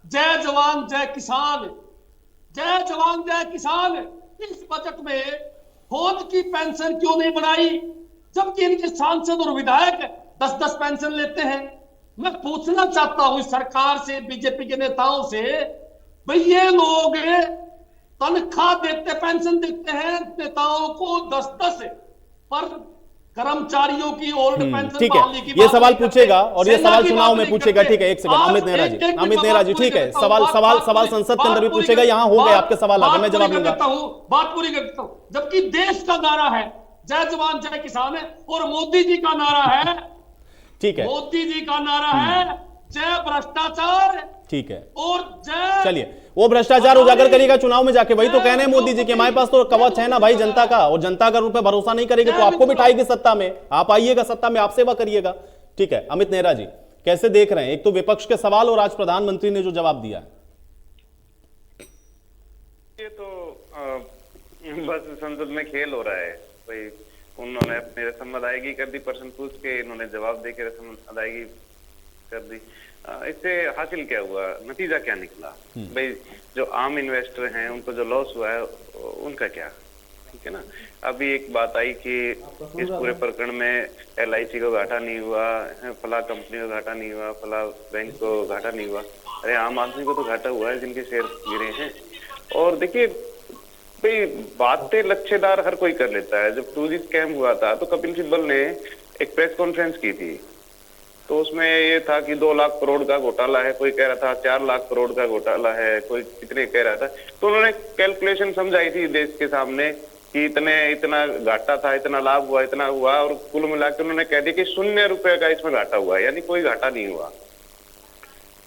जय जवान जय किसान, जय जवान जय किसान, इस बजट में फौज की पेंशन क्यों नहीं बनाई, जबकि इनके सांसद और विधायक 10-10 पेंशन लेते हैं। मैं पूछना चाहता हूं इस सरकार से, बीजेपी के नेताओं से, भाई ये लोग तनख्वाह देते, पेंशन देते हैं नेताओं को 10-10, पर कर्मचारियों की ओल्ड पेंशन ठीक है, ये सवाल पूछेगा और ये सवाल चुनाव में पूछेगा। ठीक है, एक सेकंड, अमित नेहरा जी, अमित नेहरा जी, ठीक है, सवाल संसद के अंदर भी पूछेगा, यहाँ हो गए आपके सवाल, आगे मैं जवाब दूंगा। बात पूरी करता हूं, जबकि देश का नारा है जय जवान जय किसान है, और मोदी जी का नारा है, ठीक है, मोदी जी का नारा है जय भ्रष्टाचार, ठीक है, और जय, चलिए वो भ्रष्टाचार उजागर करेगा चुनाव में जाके, वही तो कहने हैं मोदी जी के, हमारे पास तो कवच है ना भाई जनता का, और जनता का रुपए भरोसा नहीं करेगी तो आपको बिठाएगी सत्ता में, आप आइएगा सत्ता में, आप सेवा करिएगा। ठीक है, अमित नेहरा जी कैसे देख रहे हैं, एक तो विपक्ष के सवाल और आज प्रधानमंत्री ने जो जवाब दिया है? ये तो बस संसद में खेल हो रहा है भाई, उन्होंने अपनी रस्म अदायगी कर दी, प्रश्न पूछ के इन्होंने जवाब दे के रस्म अदायगी कर दी। इससे हासिल क्या हुआ, नतीजा क्या निकला भाई? जो आम इन्वेस्टर हैं उनको जो लॉस हुआ है उनका क्या, ठीक है ना। अभी एक बात आई कि इस पूरे प्रकरण में LIC को घाटा नहीं हुआ, फला कंपनी को घाटा नहीं हुआ, फला बैंक को घाटा नहीं हुआ। अरे आम आदमी को तो घाटा हुआ है जिनके शेयर गिरे हैं। और देखिए भाई, बातें लच्छेदार हर कोई कर लेता है। जब 2G स्कैम हुआ था तो कपिल सिब्बल ने एक प्रेस कॉन्फ्रेंस की थी, तो उसमें ये था कि 2 लाख करोड़ का घोटाला है, कोई कह रहा था 4 लाख करोड़ का घोटाला है, कोई कितने कह रहा था। तो उन्होंने कैलकुलेशन समझाई थी देश के सामने कि इतना घाटा था, इतना लाभ हुआ, इतना हुआ, और कुल मिलाकर उन्होंने कह दिया कि 0 रुपए का इसमें घाटा हुआ, यानी कोई घाटा नहीं हुआ।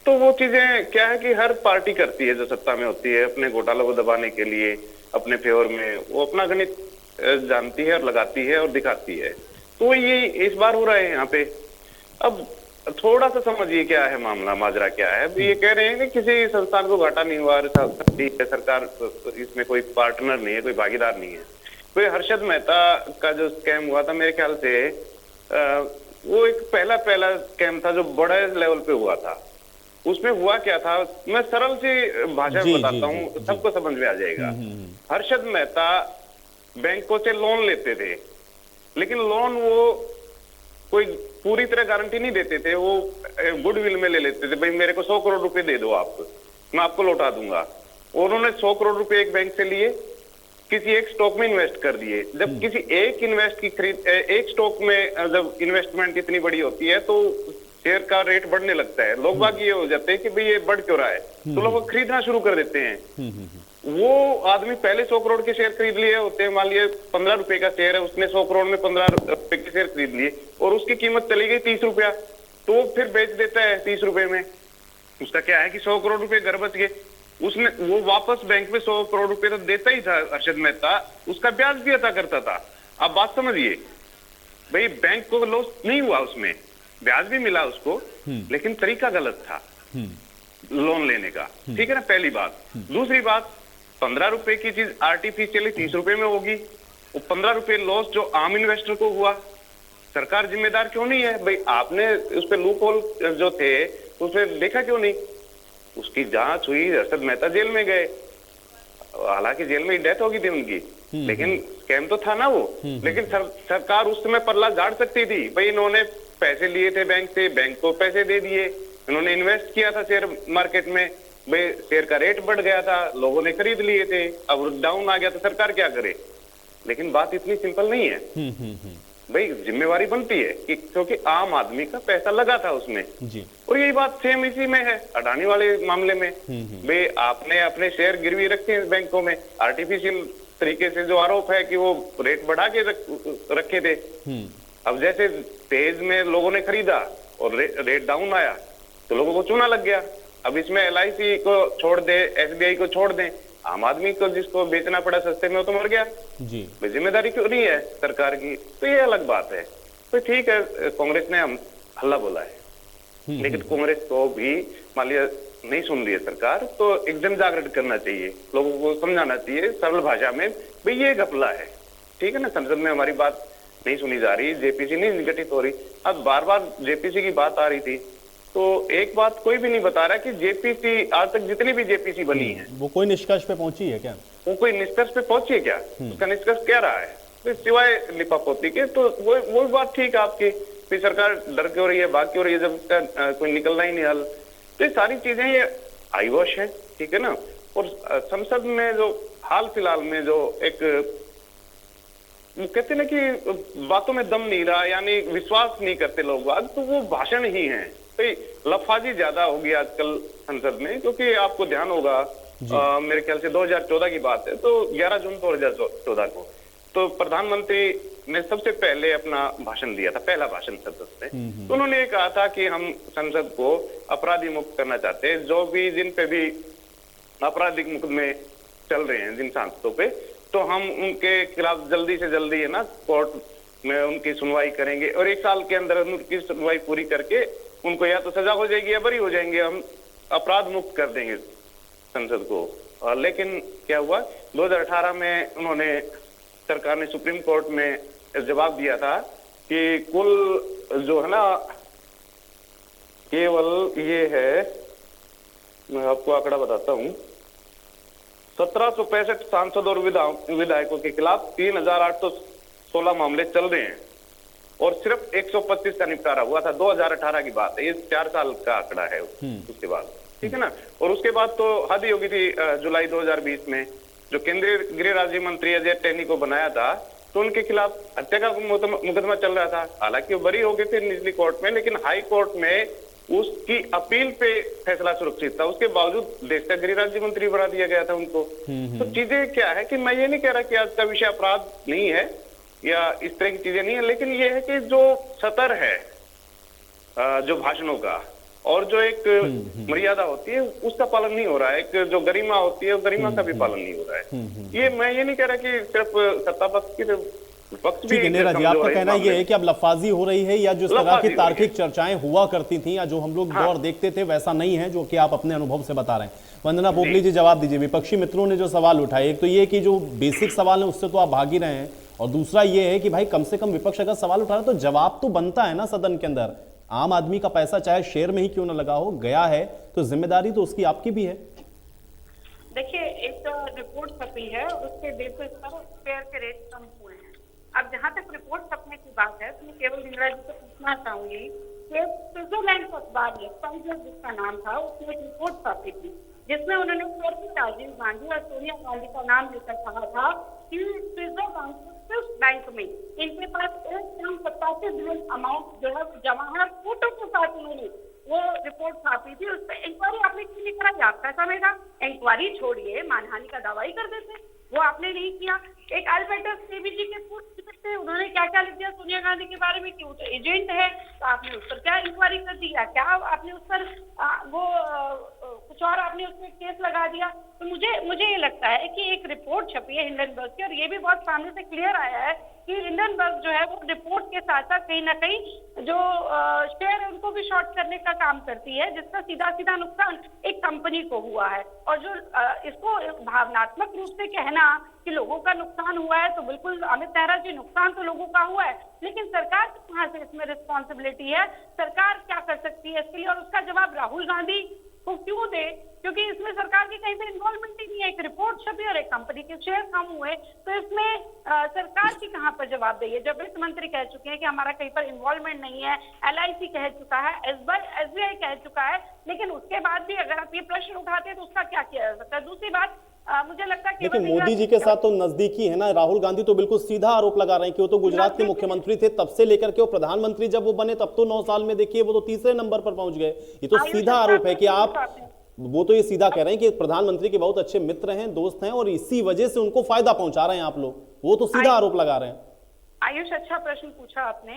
तो वो चीजें क्या है कि हर पार्टी करती है जो सत्ता में होती है, अपने घोटालों को दबाने के लिए, अपने फेवर में वो अपना गणित जानती है और लगाती है और दिखाती है। तो ये इस बार हो रहा है यहाँ पे। अब थोड़ा सा समझिए क्या है मामला, माजरा क्या है। ये कह रहे हैं कि किसी संस्थान को घाटा नहीं हुआ, सरकार इसमें कोई पार्टनर नहीं है, कोई भागीदार नहीं है। कोई हर्षद मेहता का जो स्कैम हुआ था, मेरे ख्याल से वो एक पहला स्कैम था जो बड़े लेवल पे हुआ था। उसमें हुआ क्या था, मैं सरल सी भाषा में बताता हूँ, सबको समझ में आ जाएगा। हर्षद मेहता बैंकों से लोन लेते थे, लेकिन लोन वो कोई पूरी तरह गारंटी नहीं देते थे, वो गुडविल में ले लेते थे। भाई मेरे को 100 करोड़ रुपए दे दो आप, मैं आपको लौटा दूंगा। और उन्होंने 100 करोड़ रुपए एक बैंक से लिए, किसी एक स्टॉक में इन्वेस्ट कर दिए। जब किसी एक स्टॉक में जब इन्वेस्टमेंट इतनी बड़ी होती है तो शेयर का रेट बढ़ने लगता है। लोग बाग ये हो जाते हैं कि भाई ये बढ़ क्यों रहा है, तो लोग खरीदना शुरू कर देते हैं। वो आदमी पहले 100 करोड़ के शेयर खरीद लिए होते हैं, मान लिए 15 रुपए का शेयर है, उसने 100 करोड़ में 15 रुपए के शेयर खरीद लिए और उसकी कीमत चली गई 30 रुपया, तो फिर बेच देता है 30 रुपए में। उसका क्या है कि 100 करोड़ रुपए घर बच गए। उसने वो वापस बैंक में 100 करोड़ रुपए तो देता ही था हर्षद मेहता, उसका ब्याज भी अदा करता था। अब बात समझिए भाई, बैंक को लॉस नहीं हुआ, उसमें ब्याज भी मिला उसको, लेकिन तरीका गलत था लोन लेने का, ठीक है ना, पहली बात। दूसरी बात, 15 रुपए की चीज आर्टिफिशियली 30 रुपए में होगी। वो 15 रुपए लॉस जो आम इन्वेस्टर को हुआ, सरकार जिम्मेदार क्यों नहीं है भाई? आपने उस पे लूप होल जो थे उसमें देखा क्यों नहीं? उसकी जांच हुई, हर्षद मेहता जेल में गए, हालांकि जेल में डेथ हो गई थी उनकी, लेकिन स्कैम तो था ना वो। लेकिन सरकार उस समय पल्ला झाड़ सकती थी भाई, इन्होंने पैसे लिए थे बैंक से, बैंक को पैसे दे दिए, इन्होंने इन्वेस्ट किया था शेयर मार्केट में, भाई शेयर का रेट बढ़ गया था, लोगों ने खरीद लिए थे, अब डाउन आ गया तो सरकार क्या करे? लेकिन बात इतनी सिंपल नहीं है भाई, जिम्मेवारी बनती है कि क्योंकि आम आदमी का पैसा लगा था उसमें जी। और यही बात सेम इसी में है अडानी वाले मामले में। भाई आपने अपने शेयर गिरवी रखे हैं बैंकों में, आर्टिफिशियल तरीके से जो आरोप है कि वो रेट बढ़ा के रखे थे। अब जैसे तेज में लोगों ने खरीदा और रेट डाउन आया तो लोगों को चूना लग गया। अब इसमें LIC को छोड़ दे, SBI को छोड़ दें, आम आदमी को जिसको बेचना पड़ा सस्ते में वो तो मर गया जी। जिम्मेदारी क्यों नहीं है सरकार की? तो ये अलग बात है। तो ठीक है, कांग्रेस ने हम हल्ला बोला है, लेकिन कांग्रेस को भी मान लिया नहीं सुन रही है सरकार, तो एक जन जागरण करना चाहिए, लोगों को समझाना चाहिए सरल भाषा में भाई ये घपला है, ठीक है ना। संसद में हमारी बात नहीं सुनी जा रही, जेपीसी नहीं गठित हो रही। अब बार बार जेपीसी की बात आ रही थी, तो एक बात कोई भी नहीं बता रहा कि जेपीसी आज तक जितनी भी जेपीसी बनी है वो कोई निष्कर्ष पे पहुंची है क्या? वो कोई निष्कर्ष पे पहुंची है क्या? उसका निष्कर्ष क्या रहा है? तो सिवाय लिपापोती के, तो वो बात ठीक है आपकी, फिर सरकार डर क्यों रही है, भाग क्यों रही है, जब उसका कोई निकलना ही नहीं हल। तो ये सारी चीजें ये आईवॉश है, ठीक है ना। और संसद में जो हाल फिलहाल में जो एक कहते ना कि बातों में दम नहीं रहा, यानी विश्वास नहीं करते लोग, आज तो वो भाषण ही है। तो लफाजी ज्यादा होगी आजकल संसद में, क्योंकि आपको ध्यान होगा मेरे ख्याल से 2014 की बात है, तो 11 जून 2014 को तो प्रधानमंत्री ने सबसे पहले अपना भाषण दिया था, पहला भाषण संसद में। तो उन्होंने ये कहा था कि हम संसद को अपराधी मुक्त करना चाहते हैं, जो भी जिन पे भी आपराधिक मुकदमे चल रहे हैं जिन सांसदों पे, तो हम उनके खिलाफ जल्दी से जल्दी है ना कोर्ट में उनकी सुनवाई करेंगे, और 1 साल के अंदर उनकी सुनवाई पूरी करके उनको या तो सजा हो जाएगी या बरी हो जाएंगे, हम अपराध मुक्त कर देंगे संसद को। लेकिन क्या हुआ, 2018 में उन्होंने सरकार ने सुप्रीम कोर्ट में जवाब दिया था कि कुल जो है ना केवल ये है, मैं आपको आंकड़ा बताता हूं, 1765 सांसद और विधायकों के खिलाफ 3816 मामले चल रहे हैं, और सिर्फ 125 का निपटारा हुआ था। 2018 की बात है, ये 4 साल का आंकड़ा है उसके बाद, ठीक है ना। और उसके बाद तो हद ही होगी थी, जुलाई 2020 में जो केंद्रीय गृह राज्य मंत्री अजय टहनी को बनाया था, तो उनके खिलाफ हत्या का मुकदमा चल रहा था। हालांकि वो बरी हो गए थे निचली कोर्ट में, लेकिन हाई कोर्ट में उसकी अपील पे फैसला सुरक्षित था, उसके बावजूद देश का गृह राज्य मंत्री बना दिया गया था उनको। तो चीजें क्या है कि मैं ये नहीं कह रहा कि आज का विषय अपराध नहीं है या इस तरह की चीजें नहीं है, लेकिन ये है कि जो सतर है जो भाषणों का, और जो एक मर्यादा होती है उसका पालन नहीं हो रहा है, एक जो गरिमा होती है उस गरिमा का भी पालन नहीं हो रहा है। ये मैं ये नहीं कह रहा कि सिर्फ सत्ता पक्ष की, पक्ष भी। नीरज जी, आपका कहना ये है कि अब लफाजी हो रही है, या जो इस तरह की तार्किक चर्चाएं हुआ करती थी या जो हम लोग दौर देखते थे वैसा नहीं है, जो कि आप अपने अनुभव से बता रहे हैं। वंदना पोपली जी, जवाब दीजिए। विपक्षी मित्रों ने जो सवाल उठाए, एक तो ये कि जो बेसिक सवाल है उससे तो आप भाग ही रहे हैं, और दूसरा ये है कि भाई कम से कम विपक्ष अगर सवाल उठा रहा है तो जवाब तो बनता है ना सदन के अंदर। आम आदमी का पैसा चाहे शेयर में ही क्यों ना लगा हो, गया है तो जिम्मेदारी तो उसकी आपकी भी है। देखिए, एक रिपोर्ट छपी है, उसके बेसिस पर शेयर के रेट कम हुए हैं। अब जहां तक रिपोर्ट छपने की बात है, तो मैं केवल इंदिरा जी से पूछना चाहूंगी कि स्विट्जरलैंड का अखबार है, फाइजर जिसका नाम था, उसने एक रिपोर्ट छापी थी जिसमें उन्होंने राजीव गांधी और सोनिया गांधी का नाम लेकर कहा था कि स्विट्जरलैंड स्विस बैंक में इनके पास 1.87 बिलियन अमाउंट जो है जमा है, फोटो के साथ उन्होंने वो रिपोर्ट छापी थी। उस पर इंक्वायरी आपने क्यों नहीं कराई? आपका समय था, इंक्वायरी छोड़िए, मानहानि का दावा ही कर देते, वो आपने नहीं किया। एक अल्बर्टस केबीजी के पूर्व थे, उन्होंने क्या क्या लिख दिया सोनिया गांधी के बारे में कि वो तो एजेंट है, तो आपने उस पर क्या इंक्वायरी कर दी, क्या आपने उस पर कुछ और आपने उसमें केस लगा दिया? तो मुझे ये लगता है कि एक रिपोर्ट छपी है हिंडनबर्ग की, और ये भी बहुत सामने से क्लियर आया है कि हिंडनबर्ग जो है वो रिपोर्ट के साथ साथ कहीं ना कहीं जो शेयर है उनको भी शॉर्ट करने का काम करती है, जिसका सीधा सीधा नुकसान एक कंपनी को हुआ है। और जो इसको भावनात्मक रूप से कहना कि लोगों का नुकसान हुआ है, तो बिल्कुल अमित नेहरा जी, नुकसान तो लोगों का हुआ है, लेकिन सरकार कहाँ से इसमें रिस्पॉन्सिबिलिटी है? सरकार क्या कर सकती है इसके लिए? और उसका जवाब राहुल गांधी को क्यों दे? क्योंकि इसमें सरकार की कहीं से इन्वॉल्वमेंट ही नहीं है। एक रिपोर्ट छपी और एक कंपनी के शेयर कम हुए, तो इसमें सरकार की कहाँ पर जवाब देगी? जब वित्त मंत्री कह चुके हैं कि हमारा कहीं पर इन्वॉल्वमेंट नहीं है, LIC कह चुका है, SBI कह चुका है, लेकिन उसके बाद भी अगर आप ये प्रश्न उठाते हैं तो उसका क्या किया जा सकता है? दूसरी बात, मुझे लगता है लेकिन मोदी जी के साथ तो नजदीकी है ना। राहुल गांधी तो बिल्कुल सीधा आरोप लगा रहे हैं कि वो तो गुजरात के मुख्यमंत्री थे, तब से लेकर के वो प्रधानमंत्री जब वो बने तब तो 9 साल में देखिए वो तो तीसरे नंबर पर पहुंच गए। ये तो सीधा आरोप है कि आप, वो तो ये सीधा कह रहे हैं कि प्रधानमंत्री के बहुत अच्छे मित्र हैं, दोस्त हैं, और इसी वजह से उनको फायदा पहुंचा रहे हैं आप लोग। वो तो सीधा आरोप लगा रहे हैं। आयुष, अच्छा प्रश्न पूछा आपने,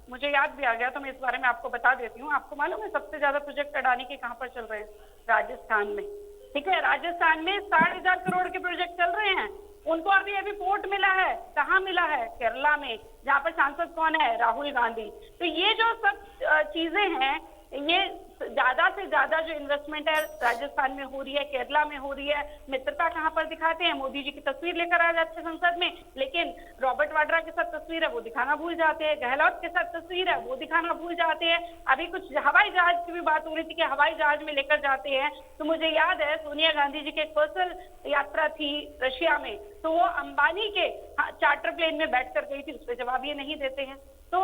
मुझे याद भी आ गया, तो मैं इस बारे में आपको बता देती हूँ। आपको मालूम है सबसे ज्यादा प्रोजेक्ट अडानी के कहाँ पर चल रहे हैं? राजस्थान में। ठीक है, राजस्थान में 60,000 करोड़ के प्रोजेक्ट चल रहे हैं। उनको अभी पोर्ट मिला है, कहाँ मिला है? केरला में, जहाँ पर सांसद कौन है? राहुल गांधी। तो ये जो सब चीजें हैं, ये ज्यादा से ज्यादा जो इन्वेस्टमेंट है राजस्थान में हो रही है, केरला में हो रही है। मित्रता कहाँ पर दिखाते हैं? मोदी जी की तस्वीर लेकर आ जाते हैं संसद में, लेकिन रॉबर्ट वाड्रा के साथ तस्वीर है वो दिखाना भूल जाते हैं, गहलोत के साथ तस्वीर है वो दिखाना भूल जाते हैं। अभी कुछ हवाई जहाज की भी बात हो रही थी कि हवाई जहाज में लेकर जाते हैं, तो मुझे याद है सोनिया गांधी जी की एक पर्सनल यात्रा थी रशिया में, तो वो अंबानी के चार्टर प्लेन में बैठकर गई थी, उस पर जवाब ये नहीं देते हैं। तो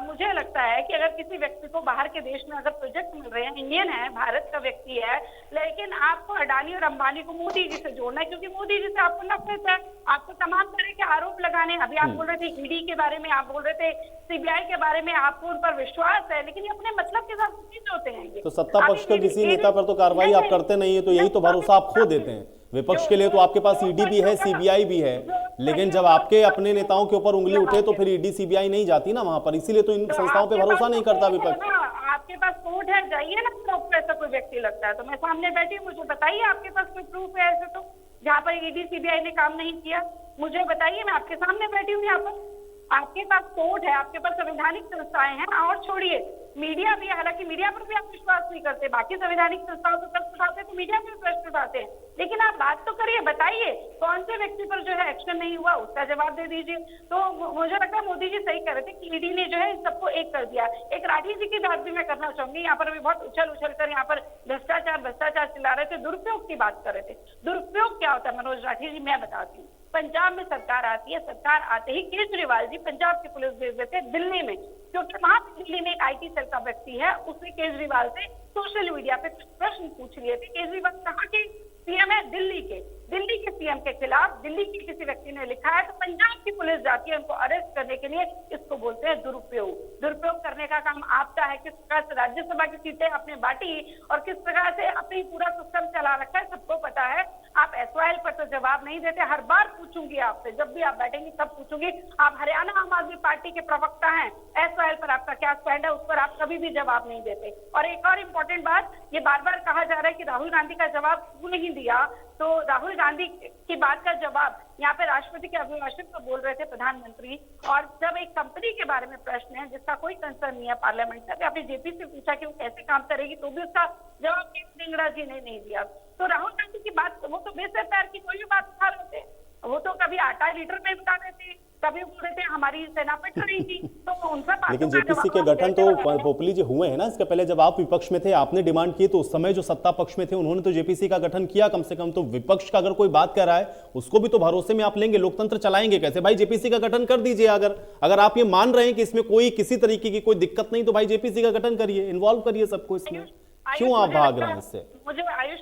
मुझे लगता है कि अगर किसी व्यक्ति को बाहर के देश में अगर प्रोजेक्ट मिल रहे हैं, इंडियन है, भारत का व्यक्ति है, लेकिन आपको अडानी और अंबानी को मोदी जी से जोड़ना है, क्योंकि मोदी जी से आपको नफरत है, आपको तमाम तरह के आरोप लगाने। अभी आप बोल रहे थे ईडी के बारे में, आप बोल रहे थे सीबीआई के बारे में, आपको उन पर विश्वास है, लेकिन ये अपने मतलब के साथ नहीं होते हैं ये। तो सत्ता पक्ष के किसी नेता पर तो कार्रवाई आप करते नहीं है, तो यही तो भरोसा आप खो देते हैं। विपक्ष के लिए तो आपके पास ईडी भी है, सीबीआई भी है, लेकिन जब आपके अपने नेताओं के ऊपर उंगली उठे तो फिर ईडी सीबीआई नहीं जाती ना वहां पर, इसीलिए तो इन संस्थाओं पे भरोसा नहीं करता विपक्ष। आपके पास कोर्ट है, जाइए ना, प्रूफ ऐसा कोई व्यक्ति लगता है तो मैं सामने बैठी, मुझे बताइए आपके पास कोई प्रूफ है ऐसे, तो जहाँ पर ईडी सीबीआई ने काम नहीं किया मुझे बताइए, मैं आपके सामने बैठी हूँ यहाँ पर। आपके पास कोर्ट है, आपके पास संवैधानिक संस्थाएं हैं, और छोड़िए मीडिया भी, हालांकि मीडिया पर भी आप विश्वास नहीं करते, बाकी संवैधानिक संस्थाओं पर प्रश्न उठाते हैं तो मीडिया पर प्रश्न उठाते हैं, लेकिन आप बात तो करिए, बताइए कौन से व्यक्ति पर जो है एक्शन नहीं हुआ, उसका जवाब दे दीजिए। तो मुझे लगता है मोदी जी सही कह रहे थे कि ईडी ने जो है इन सबको एक कर दिया। एक राठी जी की बात भी मैं करना चाहूंगी, यहाँ पर भी बहुत उछल कर यहाँ पर भ्रष्टाचार भ्रष्टाचार चिल्ला रहे थे, दुरुपयोग की बात कर रहे थे। दुरुपयोग क्या होता है मनोज राठी जी, मैं बताती हूँ। पंजाब में सरकार आती है, सरकार आते ही केजरीवाल जी पंजाब की पुलिस भेज देते हैं दिल्ली में, क्योंकि वहां दिल्ली में एक आईटी सेल का व्यक्ति है, उसने केजरीवाल से सोशल मीडिया पे कुछ प्रश्न पूछ लिए थे। केजरीवाल कहाँ के सीएम है? दिल्ली के सीएम के खिलाफ दिल्ली के किसी व्यक्ति ने लिखा है, तो पंजाब की पुलिस जाती है उनको अरेस्ट करने के लिए। इसको बोलते हैं दुरुपयोग। दुरुपयोग करने का काम आपका है। किस प्रकार से राज्यसभा की सीटें आपने बांटी और किस प्रकार से अपनी पूरा सिस्टम चला रखा है, सबको पता है। आप एसवाईएल पर तो जवाब नहीं देते, हर बार पूछूंगी आपसे, जब भी आप बैठेंगी तब पूछूंगी। आप हरियाणा आम आदमी पार्टी के प्रवक्ता हैं, एसवाईएल पर आपका क्या स्टैंड है, उस पर आप कभी भी जवाब नहीं देते। और एक और इम्पोर्टेंट बात, ये बार बार कहा जा रहा है कि राहुल गांधी का जवाब क्यों नहीं दिया, तो राहुल गांधी की बात का जवाब यहाँ पे राष्ट्रपति के अभिभाषण को बोल रहे थे प्रधानमंत्री, और जब एक कंपनी के बारे में प्रश्न है जिसका कोई कंसर्न नहीं है पार्लियामेंट में, आपने जेपी से पूछा कि वो कैसे काम करेगी, तो भी उसका जवाब धिंगड़ा जी ने नहीं दिया। तो राहुल गांधी की बात, वो तो बेसर पैर की कोई भी बात उठा रहे थे, वो तो कभी आटा लीटर में बता रहे थे, कभी बोल रहे थे हमारी सेना पिट रही थी, तो उन सब लेकिन जेपीसी के गठन तो पोपली जी हुए हैं ना, इसके पहले जब आप विपक्ष में थे आपने डिमांड की, तो उस समय जो सत्ता पक्ष में थे उन्होंने तो जेपीसी का गठन किया कम से कम। तो विपक्ष का अगर कोई बात कर रहा है उसको भी तो भरोसे में आप लेंगे, लोकतंत्र चलाएंगे कैसे? भाई जेपीसी का गठन कर दीजिए। अगर आप ये मान रहे हैं कि इसमें कोई किसी तरीके की कोई दिक्कत नहीं, तो भाई जेपीसी का गठन करिए, इन्वॉल्व करिए सबको इसमें। क्यों आप भाग रहे हैं इससे?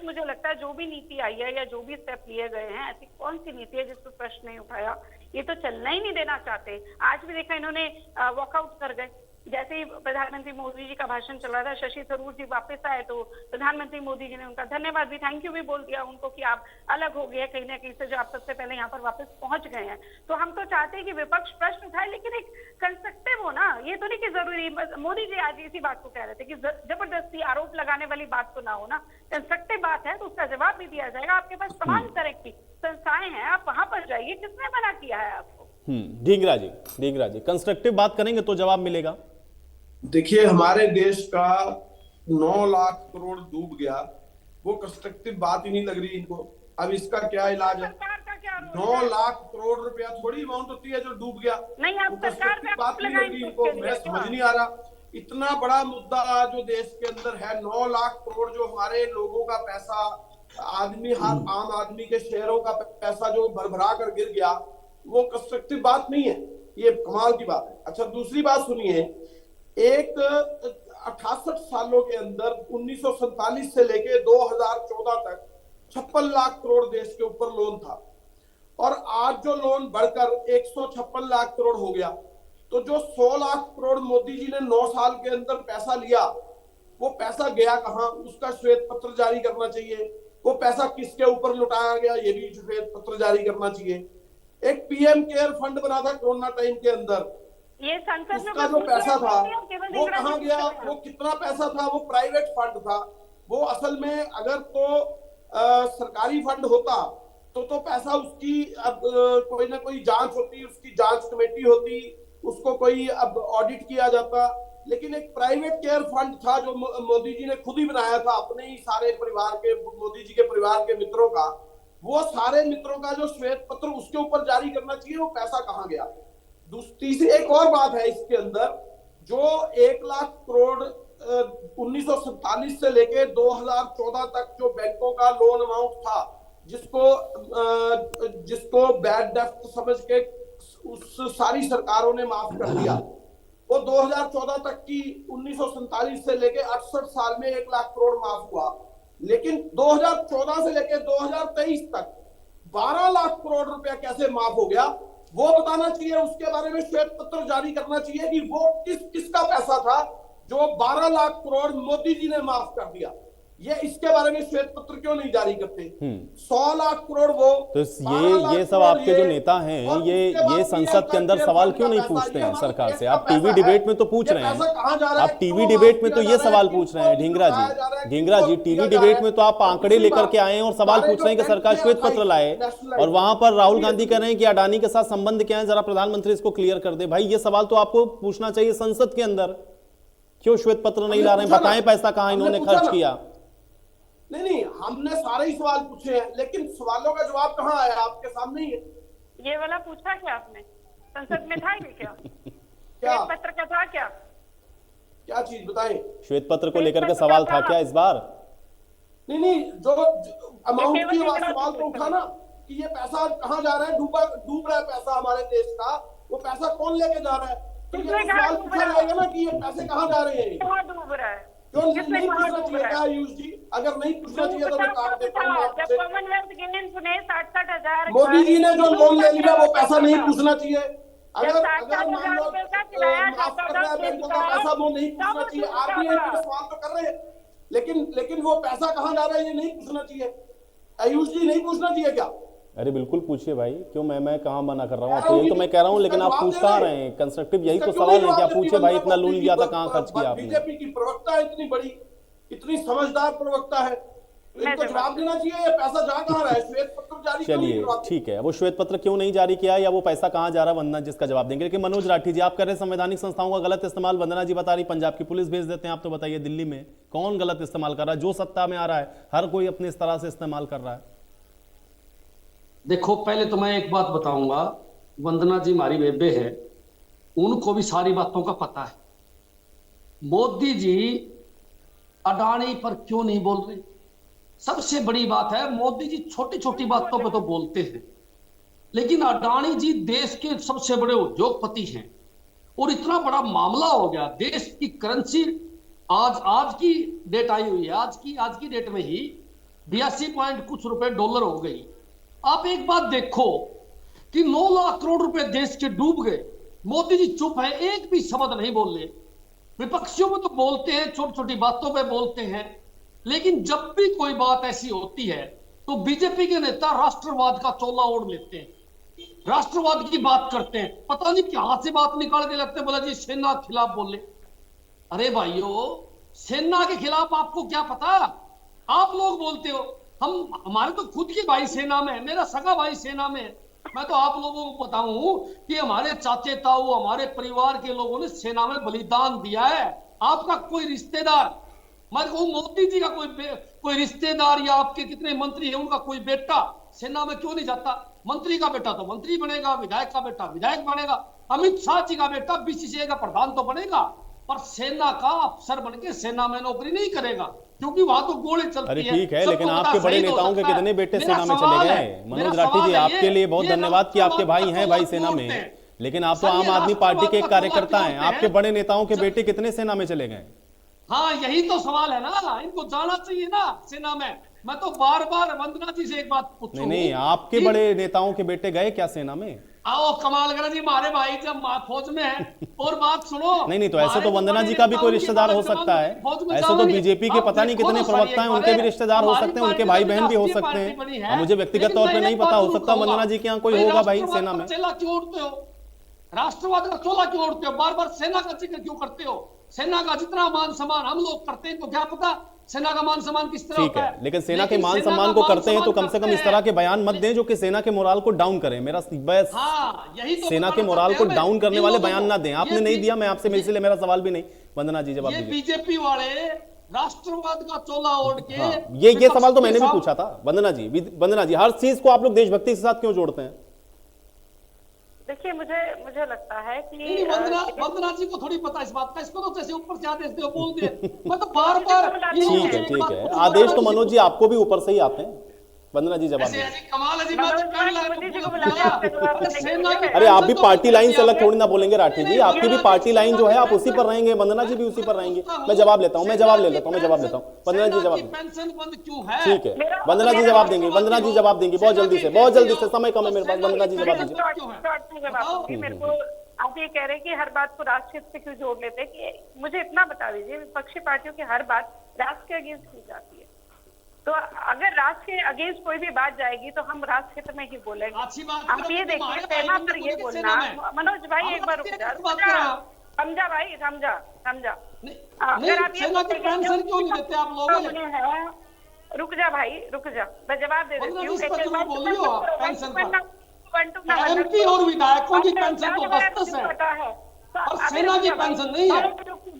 मुझे लगता है जो भी नीति आई है या जो भी स्टेप लिए गए हैं, ऐसी कौन सी नीति है जिस पर प्रश्न नहीं उठाया? ये तो चलना ही नहीं देना चाहते। आज भी देखा इन्होंने वॉकआउट कर गए। जैसे ही प्रधानमंत्री मोदी जी का भाषण चल रहा था, शशि थरूर जी वापस आए तो प्रधानमंत्री मोदी जी ने उनका धन्यवाद भी, थैंक यू भी बोल दिया उनको कि आप अलग हो गए कहीं ना कहीं से, जो आप सबसे पहले यहाँ पर वापस पहुंच गए हैं। तो हम तो चाहते हैं कि विपक्ष प्रश्न उठाए, लेकिन एक कंस्ट्रक्टिव हो ना। ये तो नहीं कि जरूरी, मोदी जी आज इसी बात को कह रहे थे कि जबरदस्ती आरोप लगाने वाली बात तो ना हो ना, कंस्ट्रक्टिव बात है तो उसका जवाब भी दिया जाएगा। आपके पास तमाम तरह की संस्थाएं हैं, आप वहां पर जाइए, किसने मना किया है आपको? ढींगरा जी कंस्ट्रक्टिव बात करेंगे तो जवाब मिलेगा। देखिए, हमारे देश का 9 लाख करोड़ डूब गया, वो कंस्ट्रक्टिव बात ही नहीं लग रही इनको। अब इसका क्या इलाज है? 9 लाख करोड़ रुपया थोड़ी अमाउंट होती है जो डूब गया। नहीं, आप सरकार पे बात नहीं लग रही इनको, मैं समझ नहीं आ रहा। इतना बड़ा मुद्दा जो देश के अंदर है, 9 लाख करोड़ जो हमारे लोगों का पैसा, आम आदमी के शेयरों का पैसा जो भरभरा कर गिर गया, वो कंस्ट्रक्टिव बात नहीं है, ये कमाल की बात है। अच्छा, दूसरी बात सुनिए, एक 68 सालों के अंदर 1947 से लेके 2014 तक 56 लाख करोड़ देश के ऊपर लोन था, और आज जो लोन बढ़कर 156 लाख करोड़ हो गया। तो जो 100 लाख करोड़ मोदी जी ने 9 साल के अंदर पैसा लिया, वो पैसा गया कहां? उसका श्वेत पत्र जारी करना चाहिए। वो पैसा किसके ऊपर लुटाया गया, ये भी श्वेत पत्र जारी करना चाहिए। एक पीएम केयर फंड बना था कोरोना टाइम के अंदर, ये संसद उसका जो पैसा था वो कहां गया? वो कितना पैसा था? वो प्राइवेट फंड था। वो असल में अगर तो सरकारी फंड होता तो पैसा उसकी अब कोई ना कोई जांच होती, उसकी जांच कमेटी होती, उसको कोई अब ऑडिट किया जाता, लेकिन एक प्राइवेट केयर फंड था जो मोदी जी ने खुद ही बनाया था अपने ही सारे परिवार के, मोदी जी के परिवार के मित्रों का, वो सारे मित्रों का जो श्वेत पत्र उसके ऊपर जारी करना चाहिए, वो पैसा कहाँ गया। तीसरी एक और बात है इसके अंदर, जो 1 लाख करोड़ 1947 से लेके 2014 तक जो बैंकों का लोन अमाउंट था, जिसको बैड डेब्ट समझ के उस सारी सरकारों ने माफ कर दिया, वो 2014 तक की 1947 से लेके 68 साल में 1 लाख करोड़ माफ हुआ। लेकिन 2014 से लेके 2023 तक 12 लाख करोड़ रुपया कैसे माफ हो गया, वो बताना चाहिए। उसके बारे में श्वेत पत्र जारी करना चाहिए कि वो किसका पैसा था जो 12 लाख करोड़ मोदी जी ने माफ कर दिया। ये इसके बारे में श्वेत पत्र क्यों नहीं जारी करते। 100 लाख करोड़ वो, तो ये सब आपके जो नेता हैं ये संसद के अंदर सवाल क्यों नहीं पूछते हैं सरकार से? आप टीवी डिबेट में तो पूछ रहे हैं, आप टीवी डिबेट में तो ये सवाल पूछ रहे हैं ढींगरा जी टीवी डिबेट में तो आप आंकड़े लेकर के आए हैं और सवाल पूछ रहे हैं कि सरकार श्वेत पत्र लाए, और वहां पर राहुल गांधी कह रहे हैं कि अडानी के साथ संबंध क्या है, जरा प्रधानमंत्री इसको क्लियर कर दे। भाई ये सवाल तो आपको पूछना चाहिए संसद के अंदर, क्यों श्वेत पत्र नहीं ला रहे हैं? बताएं पैसा कहां इन्होंने खर्च किया। नहीं, हमने सारे ही सवाल पूछे हैं, लेकिन सवालों का जवाब कहाँ आया? आपके सामने ही है। ये वाला पूछा क्या आपने? संसद में था ये क्या? क्या श्वेत पत्र का था क्या? क्या चीज बताएं? श्वेत पत्र को लेकर के सवाल था क्या इस बार? नहीं, जो अमाउंट की सवाल तो उठा ना कि ये पैसा कहाँ जा रहा है, डूब रहा है पैसा हमारे देश का, वो पैसा कौन लेके जा रहा है? तो ये सवाल पूछा जाएगा ना कि ये पैसे कहाँ जा रहे हैं, कहाँ डूब रहा है, क्यों नहीं पूछना चाहिए क्या आयुष जी? अगर नहीं पूछना चाहिए तो मैं काट देता हूँ आपसे। कॉमनवेल्थ गेम्स में 67,000 मोदी जी ने जो लोन ले लिया वो पैसा नहीं पूछना चाहिए। अगर मान लो माफ कर रहा है बैंकों का पैसा, वो नहीं पूछना चाहिए। आरबीआई पे सवाल तो कर रहे हैं, लेकिन वो पैसा कहाँ जा रहा है ये नहीं पूछना चाहिए। आयुष जी नहीं पूछना चाहिए क्या? अरे बिल्कुल पूछिए भाई, क्यों मैं कहाँ मना कर रहा हूँ आपको? यही तो मैं कह रहा हूँ, लेकिन आप पूछ कहाँ रहे हैं? कंस्ट्रक्टिव यही तो सवाल है कि आप पूछे भाई इतना लोन लिया था, कहाँ खर्च किया आपने? बीजेपी की प्रवक्ता इतनी बड़ी, इतनी समझदार प्रवक्ता है, इनको जवाब देना चाहिए ये पैसा जा कहाँ रहा है, श्वेत पत्र जारी क्यों नहीं करवाते? ठीक है, वो श्वेत पत्र क्यों नहीं जारी किया या वो पैसा कहाँ जा रहा है, वंदना जिसका जवाब देंगे। लेकिन मनोज राठी जी, आप कर रहे हैं संवैधानिक संस्थाओं का गलत इस्तेमाल, वंदना जी बता रही पंजाब की पुलिस भेज देते हैं, आप तो बताइए दिल्ली में कौन गलत इस्तेमाल कर रहा है? जो सत्ता में आ रहा है हर कोई अपने इस तरह से इस्तेमाल कर रहा है। देखो, पहले तो मैं एक बात बताऊंगा, वंदना जी हमारी बेबे है, उनको भी सारी बातों का पता है। मोदी जी अडानी पर क्यों नहीं बोल रहे? सबसे बड़ी बात है, मोदी जी छोटी छोटी बातों पे तो बोलते हैं, लेकिन अडानी जी देश के सबसे बड़े उद्योगपति हैं, और इतना बड़ा मामला हो गया। देश की करेंसी आज की डेट आई हुई है, आज की डेट में ही 82 पॉइंट कुछ रुपए डॉलर हो गई। आप एक बात देखो कि 9 लाख करोड़ रुपए देश के डूब गए, मोदी जी चुप है, एक भी शब्द नहीं बोल रहे। विपक्षियों में तो बोलते हैं, छोटी छोटी बातों पे बोलते हैं, लेकिन जब भी कोई बात ऐसी होती है तो बीजेपी के नेता राष्ट्रवाद का चोला ओढ़ लेते हैं, राष्ट्रवाद की बात करते हैं, पता नहीं कहां से बात निकाल के लगते, बोला जी सेना के खिलाफ बोले। अरे भाइयों, सेना के खिलाफ आपको क्या पता? आप लोग बोलते हो, हमारे तो खुद की भाई सेना में, मेरा सगा भाई सेना में। मैं तो आप लोगों को बताऊं कि हमारे चाचे ताऊ, हमारे परिवार के लोगों ने सेना में बलिदान दिया है। आपका कोई रिश्तेदार, मैं कहूं मोदी जी का कोई रिश्तेदार या आपके कितने मंत्री हैं उनका कोई बेटा सेना में क्यों नहीं जाता? मंत्री का बेटा तो मंत्री बनेगा, विधायक का बेटा विधायक बनेगा, अमित शाह जी का बेटा बीसीसीआई का प्रधान तो बनेगा, पर सेना का अफसर बनके सेना में नौकरी नहीं करेगा, क्योंकि वहां तो गोले चलती है। अरे ठीक है, लेकिन आपके बड़े नेताओं के कितने बेटे सेना में चले गए? मनोज राठी जी, आपके लिए बहुत धन्यवाद कि आपके भाई हैं भाई सेना में, लेकिन आप तो आम आदमी पार्टी के एक कार्यकर्ता हैं। आपके बड़े नेताओं के बेटे कितने सेना में चले गए? हाँ, यही तो सवाल है ना, इनको जाना चाहिए ना सेना में। मैं तो बार बार वंदना जी से एक बात पूछूं, नहीं, आपके बड़े नेताओं के बेटे गए क्या सेना में? आओ कमाल करा जी, हमारे भाई जब फौज में है। और बात सुनो, नहीं तो ऐसे तो वंदना जी का भी कोई रिश्तेदार हो सकता है, ऐसे तो बीजेपी के पता नहीं कितने प्रवक्ता हैं, उनके भी रिश्तेदार हो सकते हैं, उनके भाई बहन भी हो सकते हैं। मुझे व्यक्तिगत तौर पर नहीं पता, हो सकता वंदना जी के यहाँ कोई होगा भाई सेना में। चोला क्यों ओढ़ते हो? राष्ट्रवाद का चोला क्यों ओढ़ते हो? बार बार सेना का जिक्र क्यों करते हो? सेना का जितना मान सम्मान हम लोग करते हैं, तो क्या पता सेना का मान सम्मान किस तरह ठीक होता है, लेकिन सेना के लेकिन मान सेना सम्मान का को मान करते हैं तो सम्मान कम से कम करते इस तरह के हैं। बयान मत दें जो कि सेना के मोराल को डाउन करें। मेरा बस हाँ, यही तो सेना के बताना मोराल को चाहते हैं डाउन करने वाले इन लोगों बयान को। ना दें। आपने नहीं दिया, मैं आपसे इसलिए मेरा सवाल भी नहीं। वंदना जी जवाब ये दीजिए। बीजेपी वाले राष्ट्रवाद का चोला ओढ़ के हाँ, ये सवाल तो मैंने भी विपक्ष के पूछा था। वंदना जी, हर चीज को आप लोग देशभक्ति के साथ क्यों जोड़ते हैं? देखिए, मुझे लगता है कि नहीं, वंदना जी को थोड़ी पता इस बात का, इसको तो जैसे ऊपर से आदेश दे बोल दे, मतलब बार-बार ठीक है। आदेश तो मनोज जी आपको भी ऊपर से ही आते हैं। वंदना जी जवाब दीजिए। कमाल है जी, मैं तो कर लगा सेना की अरे आप भी पार्टी लाइन से अलग थोड़ी ना बोलेंगे राठी जी, आपकी भी पार्टी लाइन जो है आप उसी पर रहेंगे, वंदना जी भी उसी पर रहेंगे। मैं जवाब लेता हूं। वंदना जी जवाब दें। पेंशन बंद क्यों है? ठीक है, वंदना जी जवाब देंगे। वंदना जी जवाब देंगे बहुत जल्दी से, समय कम है मेरे पास। वंदना जी जवाब दीजिए। मेरे को आप ये कह रहे हैं कि हर बात को राष्ट्र हित से क्यों जोड़ लेते हैं, कि मुझे इतना बता दीजिए, विपक्षी पार्टियों की हर बात राष्ट्र के अगेंस्ट की जाती है। तो अगर राष्ट्र के अगेंस्ट कोई भी बात जाएगी तो हम राष्ट्र हित में ही बोलेंगे। अच्छी बात आप ये देखिए, सेना पर ये बोलना, मनोज भाई एक बार रुक जा, समझा भाई, समझा। नहीं, सेना की पेंशन क्यों नहीं देते आप लोग? रुक जा भाई, रुक जा, मैं जवाब दे देती हूँ। एमपी और विधायकों की पेंशन तो 10-10 है और सेना की पेंशन नहीं है।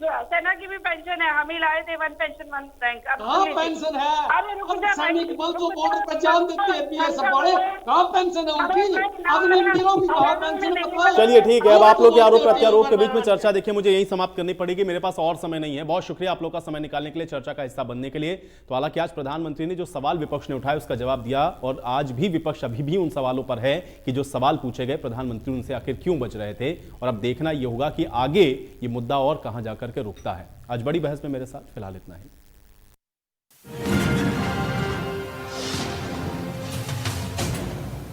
सेना की भी पेंशन है, हम ही लाए थे 1 पेंशन 1 रैंक। कहाँ पेंशन है? अब सैनिक बल जो बॉर्डर पर जान देते हैं बीएस वाले, कहाँ पेंशन है उनकी? अग्निवीरों की कहाँ पेंशन है? चलिए ठीक है, अब आप लोग के आरोप प्रत्यारोप के बीच में चर्चा देखिए मुझे यही समाप्त करनी पड़ेगी, मेरे पास और समय नहीं है। बहुत शुक्रिया आप लोग का समय निकालने के लिए, चर्चा का हिस्सा बनने के लिए। तो हालांकि आज प्रधानमंत्री ने जो सवाल विपक्ष ने उठाया उसका जवाब दिया, और आज भी विपक्ष अभी भी उन सवालों पर है कि जो सवाल पूछे गए प्रधानमंत्री उनसे आखिर क्यों बच रहे थे। और अब देखना यह होगा कि आगे ये मुद्दा और कहां जाकर के रुकता है। आज बड़ी बहस में मेरे साथ फिलहाल इतना ही।